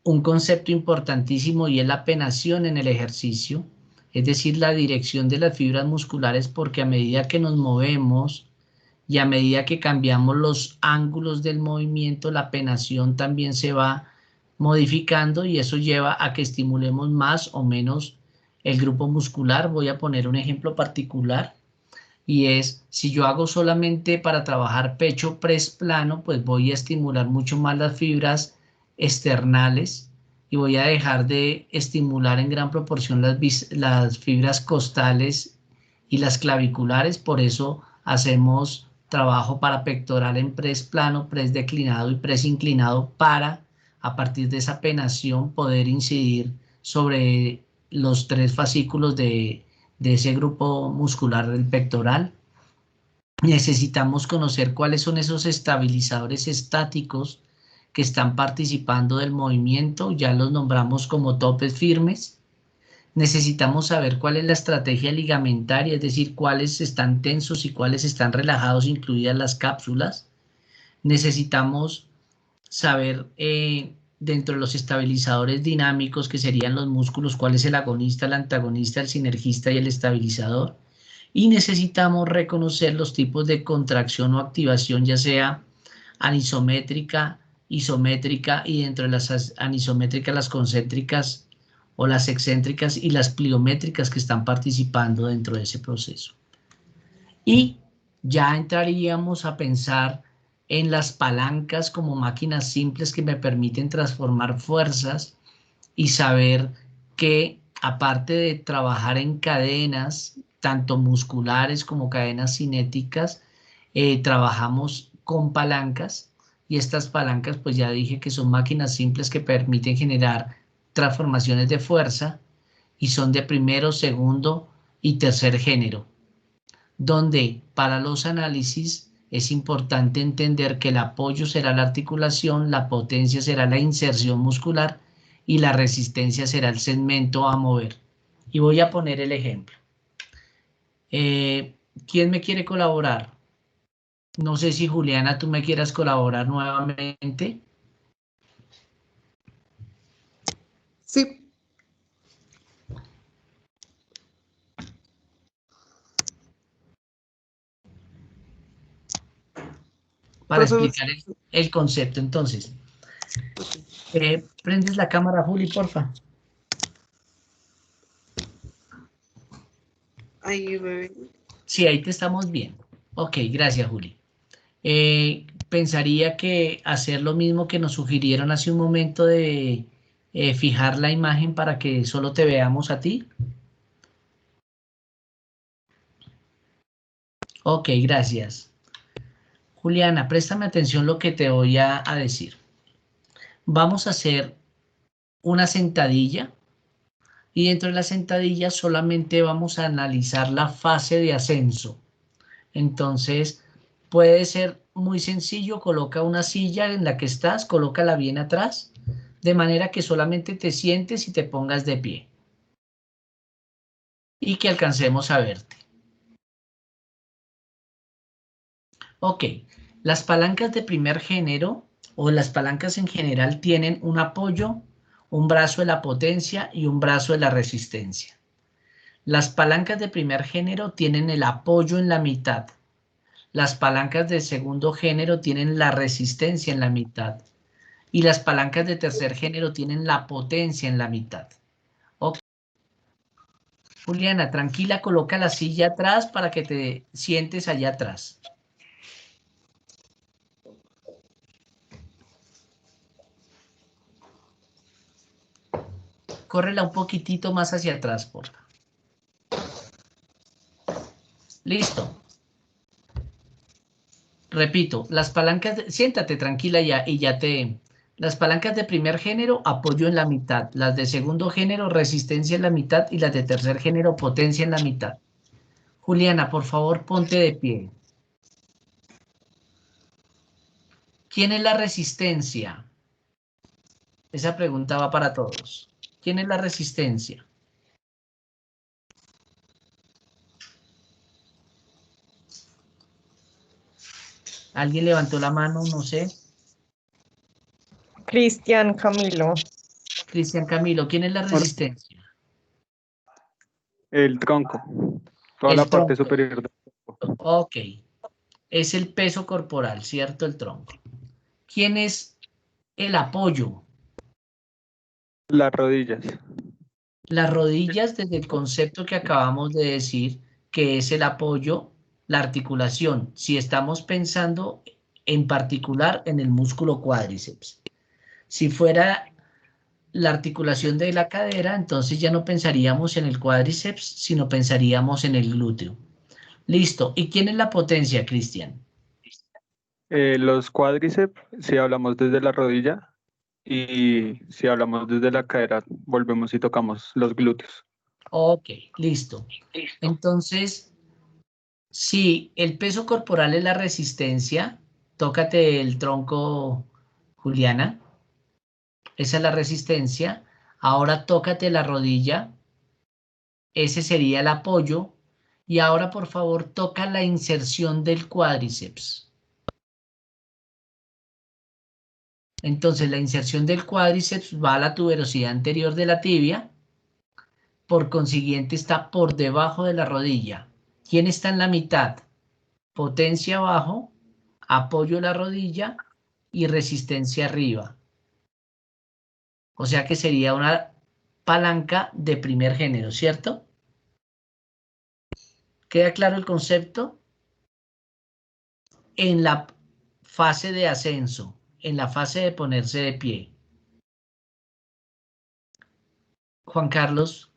S2: un concepto importantísimo y es la penación en el ejercicio, es decir, la dirección de las fibras musculares, porque a medida que nos movemos y a medida que cambiamos los ángulos del movimiento, la penación también se va modificando y eso lleva a que estimulemos más o menos el grupo muscular. Voy a poner un ejemplo particular y es, si yo hago solamente para trabajar pecho press plano, pues voy a estimular mucho más las fibras externales y voy a dejar de estimular en gran proporción las fibras costales y las claviculares. Por eso hacemos trabajo para pectoral en press plano, press declinado y press inclinado para, a partir de esa penación, poder incidir sobre los 3 fascículos de ese grupo muscular del pectoral. Necesitamos conocer cuáles son esos estabilizadores estáticos que están participando del movimiento, ya los nombramos como topes firmes. Necesitamos saber cuál es la estrategia ligamentaria, es decir, cuáles están tensos y cuáles están relajados, incluidas las cápsulas. Necesitamos saber dentro de los estabilizadores dinámicos, que serían los músculos, cuál es el agonista, el antagonista, el sinergista y el estabilizador. Y necesitamos reconocer los tipos de contracción o activación, ya sea anisométrica, isométrica, y dentro de las anisométricas, las concéntricas o las excéntricas y las pliométricas que están participando dentro de ese proceso. Y ya entraríamos a pensar en las palancas como máquinas simples que me permiten transformar fuerzas y saber que, aparte de trabajar en cadenas, tanto musculares como cadenas cinéticas, trabajamos con palancas, y estas palancas, pues ya dije que son máquinas simples que permiten generar transformaciones de fuerza y son de primero, segundo y tercer género, donde para los análisis es importante entender que el apoyo será la articulación, la potencia será la inserción muscular y la resistencia será el segmento a mover. Y voy a poner el ejemplo. ¿Quién me quiere colaborar? No sé si Juliana, tú me quieras colaborar nuevamente.
S1: Sí.
S2: Para explicar el concepto, entonces. ¿Prendes la cámara, Juli, porfa?
S1: Ahí, bebé.
S2: Sí, ahí te estamos viendo. Ok, gracias, Juli. Pensaría que hacer lo mismo que nos sugirieron hace un momento de fijar la imagen para que solo te veamos a ti. Ok, gracias. Juliana, préstame atención lo que te voy a decir. Vamos a hacer una sentadilla y dentro de la sentadilla solamente vamos a analizar la fase de ascenso. Entonces, puede ser muy sencillo, coloca una silla en la que estás, colócala bien atrás, de manera que solamente te sientes y te pongas de pie. Y que alcancemos a verte. Ok, las palancas de primer género o las palancas en general tienen un apoyo, un brazo de la potencia y un brazo de la resistencia. Las palancas de primer género tienen el apoyo en la mitad. Las palancas de segundo género tienen la resistencia en la mitad. Y las palancas de tercer género tienen la potencia en la mitad. Ok. Juliana, tranquila, coloca la silla atrás para que te sientes allá atrás. Córrela un poquitito más hacia atrás, por favor. Listo. Repito, las palancas, siéntate tranquila ya y ya te... Las palancas de primer género, apoyo en la mitad. Las de segundo género, resistencia en la mitad. Y las de tercer género, potencia en la mitad. Juliana, por favor, ponte de pie. ¿Quién es la resistencia? Esa pregunta va para todos. ¿Quién es la resistencia? ¿Alguien levantó la mano? No sé.
S3: Cristian Camilo.
S2: Cristian Camilo, ¿quién es la resistencia?
S17: El tronco, toda
S2: El
S17: la parte
S2: tronco.
S17: superior del tronco.
S2: Ok. Es el peso corporal, ¿cierto? El tronco. ¿Quién es el apoyo?
S17: Las rodillas.
S2: Las rodillas, desde el concepto que acabamos de decir, que es el apoyo, la articulación. Si estamos pensando en particular en el músculo cuádriceps. Si fuera la articulación de la cadera, entonces ya no pensaríamos en el cuádriceps, sino pensaríamos en el glúteo. Listo. ¿Y quién es la potencia, Cristian?
S17: Los cuádriceps, si hablamos desde la rodilla, y si hablamos desde la cadera, volvemos y tocamos los glúteos.
S2: Ok, listo. Entonces, si el peso corporal es la resistencia, tócate el tronco, Juliana. Esa es la resistencia. Ahora tócate la rodilla. Ese sería el apoyo. Y ahora, por favor, toca la inserción del cuádriceps. Entonces, la inserción del cuádriceps va a la tuberosidad anterior de la tibia. Por consiguiente, está por debajo de la rodilla. ¿Quién está en la mitad? Potencia abajo, apoyo la rodilla y resistencia arriba. O sea que sería una palanca de primer género, ¿cierto? ¿Queda claro el concepto? En la fase de ascenso, en la fase de ponerse de pie. Juan Carlos.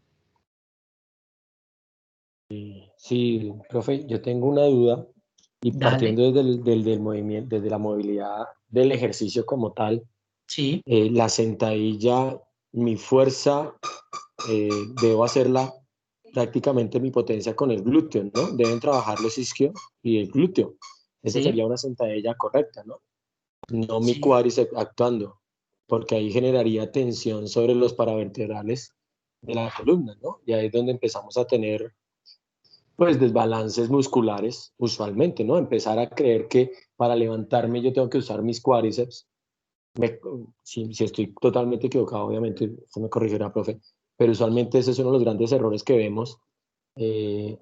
S6: Sí, profe, yo tengo una duda y partiendo desde el movimiento, desde la movilidad del ejercicio como tal,
S2: sí.
S6: La sentadilla, mi fuerza, debo hacerla prácticamente mi potencia con el glúteo, ¿no? Deben trabajar los isquios y el glúteo. Esa
S2: Sí.
S6: sería una sentadilla correcta, ¿no? No mi cuádriceps actuando, porque ahí generaría tensión sobre los paravertebrales de la columna, ¿no? Y ahí es donde empezamos a tener, pues, desbalances musculares, usualmente, ¿no? Empezar a creer que para levantarme yo tengo que usar mis cuádriceps. Si estoy totalmente equivocado, obviamente, usted me corregirá, profe, pero usualmente ese es uno de los grandes errores que vemos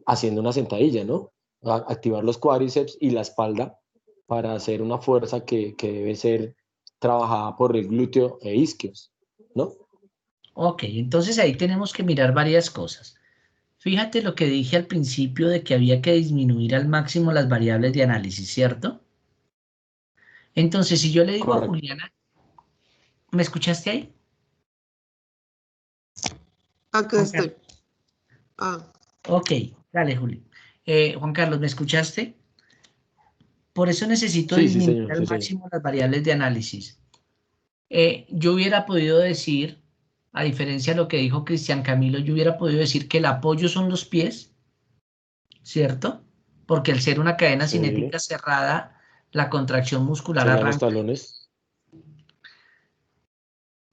S6: haciendo una sentadilla, ¿no? Activar los cuádriceps y la espalda para hacer una fuerza que debe ser trabajada por el glúteo e isquios, ¿no?
S2: Ok, entonces ahí tenemos que mirar varias cosas. Fíjate lo que dije al principio de que había que disminuir al máximo las variables de análisis, ¿cierto? Entonces, si yo le digo
S6: Correcto.
S2: a Juliana, ¿me escuchaste ahí?
S1: Acá estoy.
S2: Ok, dale, Juli. Juan Carlos, ¿me escuchaste? Por eso necesito
S6: Sí,
S2: disminuir
S6: señor,
S2: al
S6: sí,
S2: máximo las variables de análisis. Yo hubiera podido decir, a diferencia de lo que dijo Cristian Camilo, yo hubiera podido decir que el apoyo son los pies, ¿cierto? Porque al ser una cadena cinética cerrada, la contracción muscular
S6: serían los
S2: arranca.
S6: talones.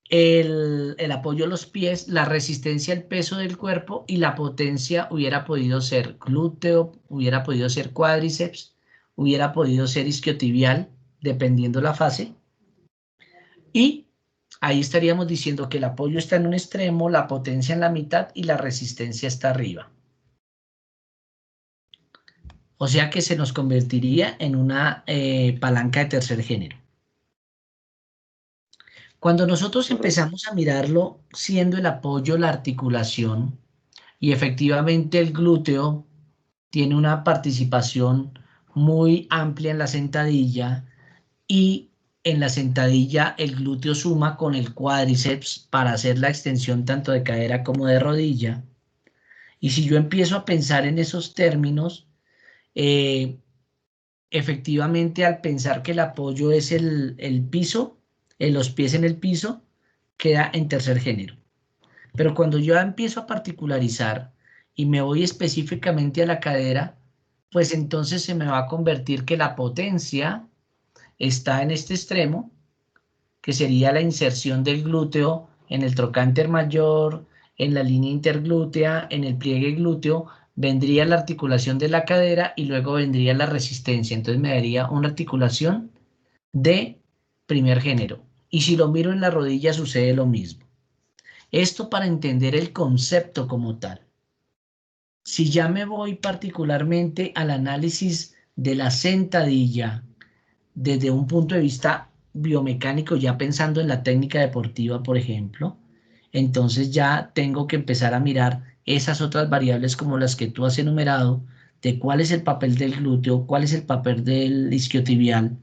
S2: El apoyo a los pies, la resistencia al peso del cuerpo y la potencia hubiera podido ser glúteo, hubiera podido ser cuádriceps, hubiera podido ser isquiotibial, dependiendo la fase. Y ahí estaríamos diciendo que el apoyo está en un extremo, la potencia en la mitad y la resistencia está arriba. O sea que se nos convertiría en una palanca de tercer género. Cuando nosotros empezamos a mirarlo siendo el apoyo, la articulación, y efectivamente el glúteo tiene una participación muy amplia en la sentadilla, y en la sentadilla el glúteo suma con el cuádriceps para hacer la extensión tanto de cadera como de rodilla. Y si yo empiezo a pensar en esos términos, efectivamente al pensar que el apoyo es el piso, los pies en el piso, queda en tercer género. Pero cuando yo empiezo a particularizar y me voy específicamente a la cadera, pues entonces se me va a convertir que la potencia está en este extremo, que sería la inserción del glúteo en el trocánter mayor, en la línea interglútea, en el pliegue glúteo, vendría la articulación de la cadera y luego vendría la resistencia. Entonces me daría una articulación de primer género. Y si lo miro en la rodilla sucede lo mismo. Esto para entender el concepto como tal. Si ya me voy particularmente al análisis de la sentadilla desde un punto de vista biomecánico, ya pensando en la técnica deportiva, por ejemplo, entonces ya tengo que empezar a mirar esas otras variables como las que tú has enumerado, de cuál es el papel del glúteo, cuál es el papel del isquiotibial,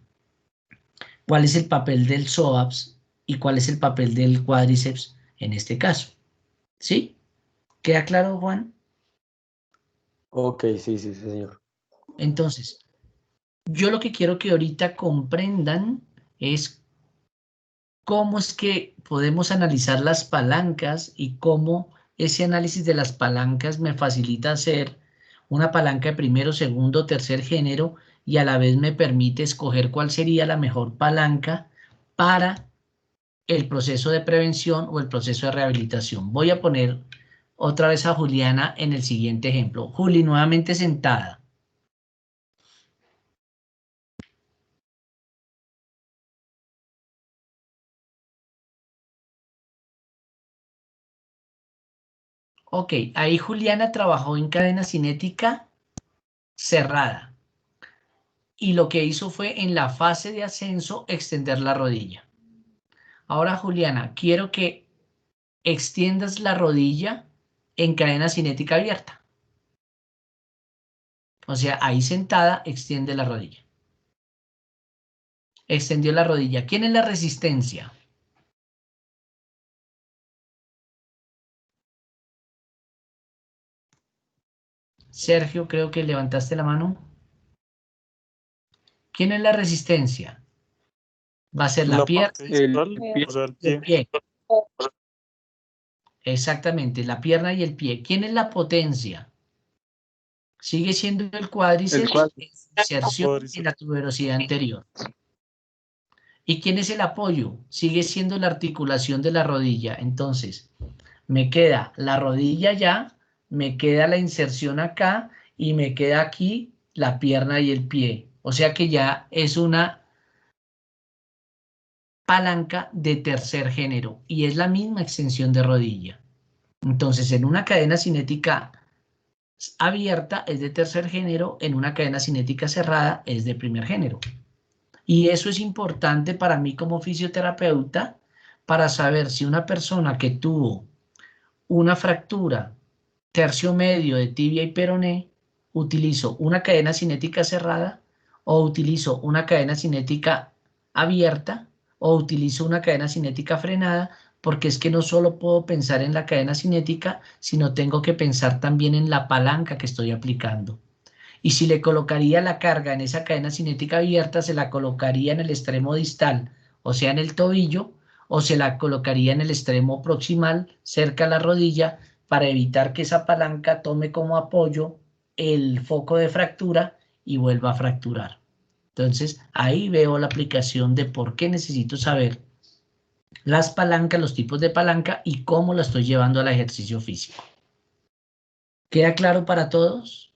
S2: cuál es el papel del psoas y cuál es el papel del cuádriceps en este caso. ¿Sí? ¿Queda claro, Juan?
S6: Ok, sí, señor.
S2: Entonces, yo lo que quiero que ahorita comprendan es cómo es que podemos analizar las palancas y cómo ese análisis de las palancas me facilita hacer una palanca de primero, segundo, tercer género y a la vez me permite escoger cuál sería la mejor palanca para el proceso de prevención o el proceso de rehabilitación. Voy a poner otra vez a Juliana en el siguiente ejemplo. Juli, nuevamente sentada. Ok, ahí Juliana trabajó en cadena cinética cerrada. Y lo que hizo fue en la fase de ascenso extender la rodilla. Ahora, Juliana, quiero que extiendas la rodilla en cadena cinética abierta. O sea, ahí sentada, extiende la rodilla. Extendió la rodilla. ¿Quién es la resistencia? Sergio, creo que levantaste la mano. ¿Quién es la resistencia? Va a ser la pierna. El pie. Exactamente, la pierna y el pie. ¿Quién es la potencia? Sigue siendo el cuádriceps, inserción en la tuberosidad anterior. ¿Y quién es el apoyo? Sigue siendo la articulación de la rodilla. Entonces, me queda la rodilla ya, me queda la inserción acá y me queda aquí la pierna y el pie. O sea que ya es una palanca de tercer género y es la misma extensión de rodilla. Entonces, en una cadena cinética abierta es de tercer género, en una cadena cinética cerrada es de primer género. Y eso es importante para mí como fisioterapeuta para saber si una persona que tuvo una fractura tercio medio de tibia y peroné, utilizo una cadena cinética cerrada o utilizo una cadena cinética abierta o utilizo una cadena cinética frenada, porque es que no solo puedo pensar en la cadena cinética, sino tengo que pensar también en la palanca que estoy aplicando. Y si le colocaría la carga en esa cadena cinética abierta, se la colocaría en el extremo distal, o sea, en el tobillo, o se la colocaría en el extremo proximal, cerca a la rodilla, para evitar que esa palanca tome como apoyo el foco de fractura y vuelva a fracturar. Entonces, ahí veo la aplicación de por qué necesito saber las palancas, los tipos de palanca y cómo la estoy llevando al ejercicio físico. ¿Queda claro para todos?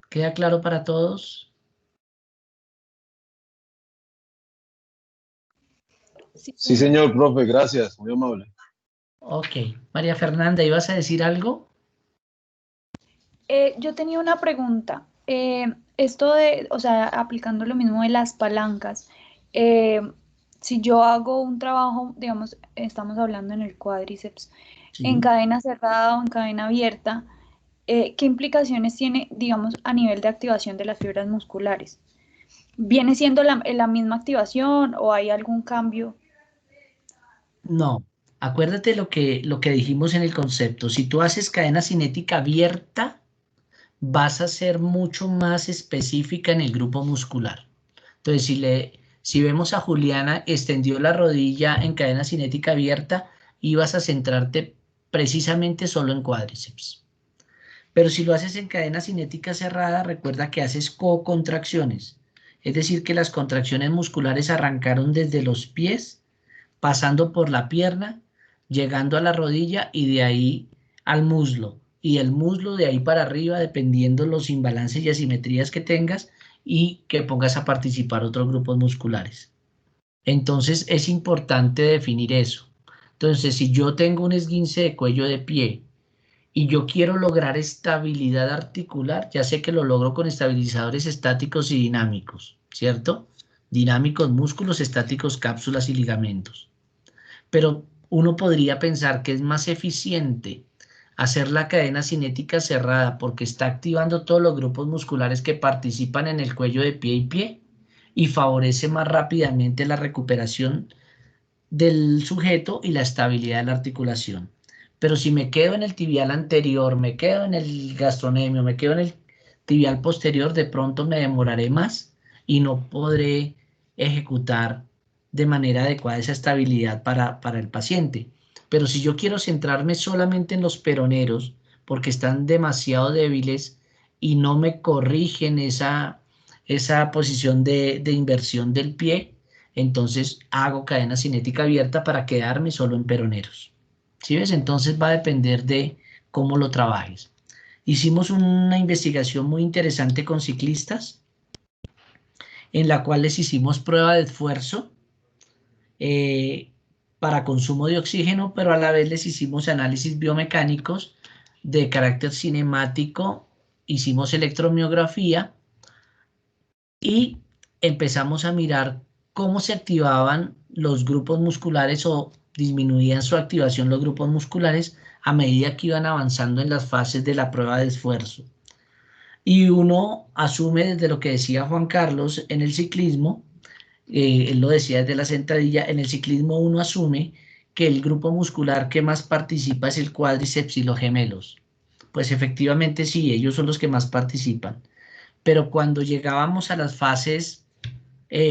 S2: ¿Queda claro para todos?
S12: Sí, señor, profe, gracias, muy amable.
S2: Ok. María Fernanda, ¿ibas a decir algo?
S10: Yo tenía una pregunta. Esto de, o sea, aplicando lo mismo de las palancas, si yo hago un trabajo, digamos, estamos hablando en el cuádriceps, en cadena cerrada o en cadena abierta, ¿qué implicaciones tiene, digamos, a nivel de activación de las fibras musculares? ¿Viene siendo la misma activación o hay algún cambio?
S2: No. Acuérdate lo que dijimos en el concepto. Si tú haces cadena cinética abierta, vas a ser mucho más específica en el grupo muscular. Entonces, si vemos a Juliana, extendió la rodilla en cadena cinética abierta y vas a centrarte precisamente solo en cuádriceps. Pero si lo haces en cadena cinética cerrada, recuerda que haces co-contracciones. Es decir, que las contracciones musculares arrancaron desde los pies, pasando por la pierna, llegando a la rodilla y de ahí al muslo. Y el muslo de ahí para arriba, dependiendo los imbalances y asimetrías que tengas y que pongas a participar otros grupos musculares. Entonces es importante definir eso. Entonces, si yo tengo un esguince de cuello de pie y yo quiero lograr estabilidad articular, ya sé que lo logro con estabilizadores estáticos y dinámicos, ¿cierto? Dinámicos, músculos, estáticos, cápsulas y ligamentos. Pero uno podría pensar que es más eficiente hacer la cadena cinética cerrada porque está activando todos los grupos musculares que participan en el cuello de pie y pie y favorece más rápidamente la recuperación del sujeto y la estabilidad de la articulación. Pero si me quedo en el tibial anterior, me quedo en el gastrocnemio, me quedo en el tibial posterior, de pronto me demoraré más y no podré ejecutar de manera adecuada esa estabilidad para el paciente. Pero si yo quiero centrarme solamente en los peroneros, porque están demasiado débiles y no me corrigen esa posición de inversión del pie, entonces hago cadena cinética abierta para quedarme solo en peroneros. ¿Sí ves? Entonces va a depender de cómo lo trabajes. Hicimos una investigación muy interesante con ciclistas, en la cual les hicimos prueba de esfuerzo para consumo de oxígeno, pero a la vez les hicimos análisis biomecánicos de carácter cinemático, hicimos electromiografía y empezamos a mirar cómo se activaban los grupos musculares o disminuían su activación los grupos musculares a medida que iban avanzando en las fases de la prueba de esfuerzo. Y uno asume desde lo que decía Juan Carlos en el ciclismo, él lo decía desde la sentadilla, en el ciclismo uno asume que el grupo muscular que más participa es el cuádriceps y los gemelos. Pues efectivamente sí, ellos son los que más participan. Pero cuando llegábamos a las fases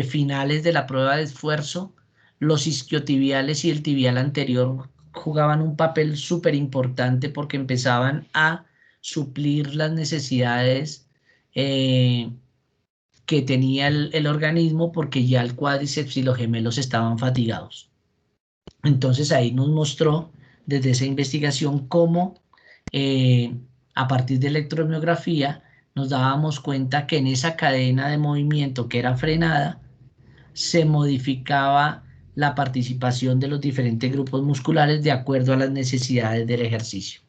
S2: finales de la prueba de esfuerzo, los isquiotibiales y el tibial anterior jugaban un papel súper importante porque empezaban a suplir las necesidades que tenía el organismo porque ya el cuádriceps y los gemelos estaban fatigados. Entonces ahí nos mostró desde esa investigación cómo a partir de electromiografía nos dábamos cuenta que en esa cadena de movimiento que era frenada se modificaba la participación de los diferentes grupos musculares de acuerdo a las necesidades del ejercicio.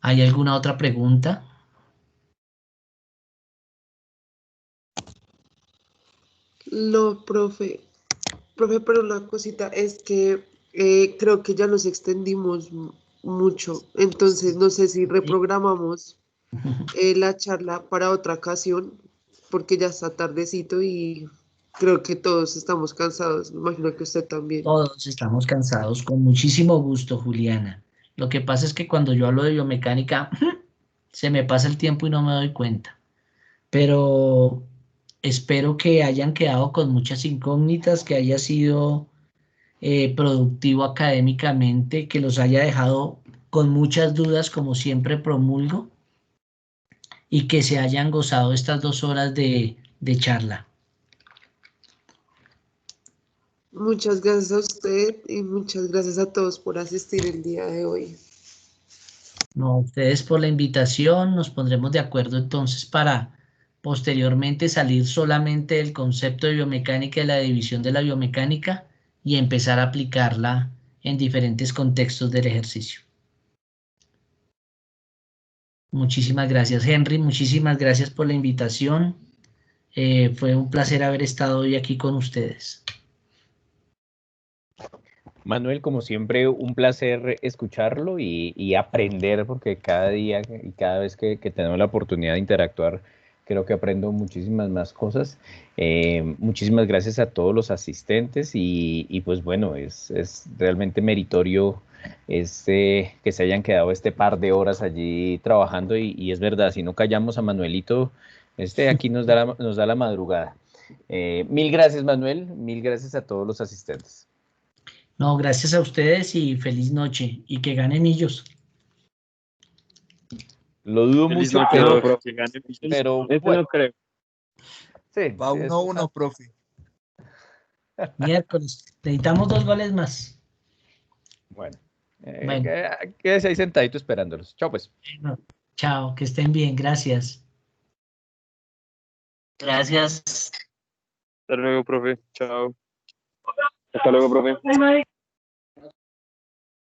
S2: ¿Hay alguna otra pregunta?
S1: No, profe, pero una cosita es que creo que ya nos extendimos mucho, entonces no sé si reprogramamos la charla para otra ocasión, porque ya está tardecito y creo que todos estamos cansados, me imagino que usted también.
S2: Todos estamos cansados, con muchísimo gusto, Juliana. Lo que pasa es que cuando yo hablo de biomecánica, se me pasa el tiempo y no me doy cuenta. Pero espero que hayan quedado con muchas incógnitas, que haya sido productivo académicamente, que los haya dejado con muchas dudas, como siempre promulgo, y que se hayan gozado estas 2 horas de charla.
S1: Muchas gracias a usted y muchas gracias a todos por asistir el día de hoy.
S2: No, ustedes por la invitación, nos pondremos de acuerdo entonces para posteriormente salir solamente del concepto de biomecánica y la división de la biomecánica y empezar a aplicarla en diferentes contextos del ejercicio. Muchísimas gracias, Henry, muchísimas gracias por la invitación. Fue un placer haber estado hoy aquí con ustedes.
S11: Manuel, como siempre, un placer escucharlo y aprender, porque cada día y cada vez que tenemos la oportunidad de interactuar, creo que aprendo muchísimas más cosas. Muchísimas gracias a todos los asistentes y pues bueno, es realmente meritorio que se hayan quedado este par de horas allí trabajando y es verdad, si no callamos a Manuelito, aquí nos da la madrugada. Mil gracias, Manuel, mil gracias a todos los asistentes.
S2: No, gracias a ustedes y feliz noche y que ganen ellos.
S11: Lo dudo
S12: Feliz
S11: mucho,
S12: noche,
S11: pero
S12: eso
S11: bueno.
S12: no creo.
S11: Sí,
S8: Va 1-1, profe.
S2: Miércoles. Necesitamos 2 goles más.
S11: Bueno,
S2: Bueno.
S11: quédese ahí sentadito esperándolos. Chao, pues.
S2: Bueno, chao, que estén bien. Gracias. Gracias.
S9: Hasta luego, profe. Chao. Hasta luego, profe.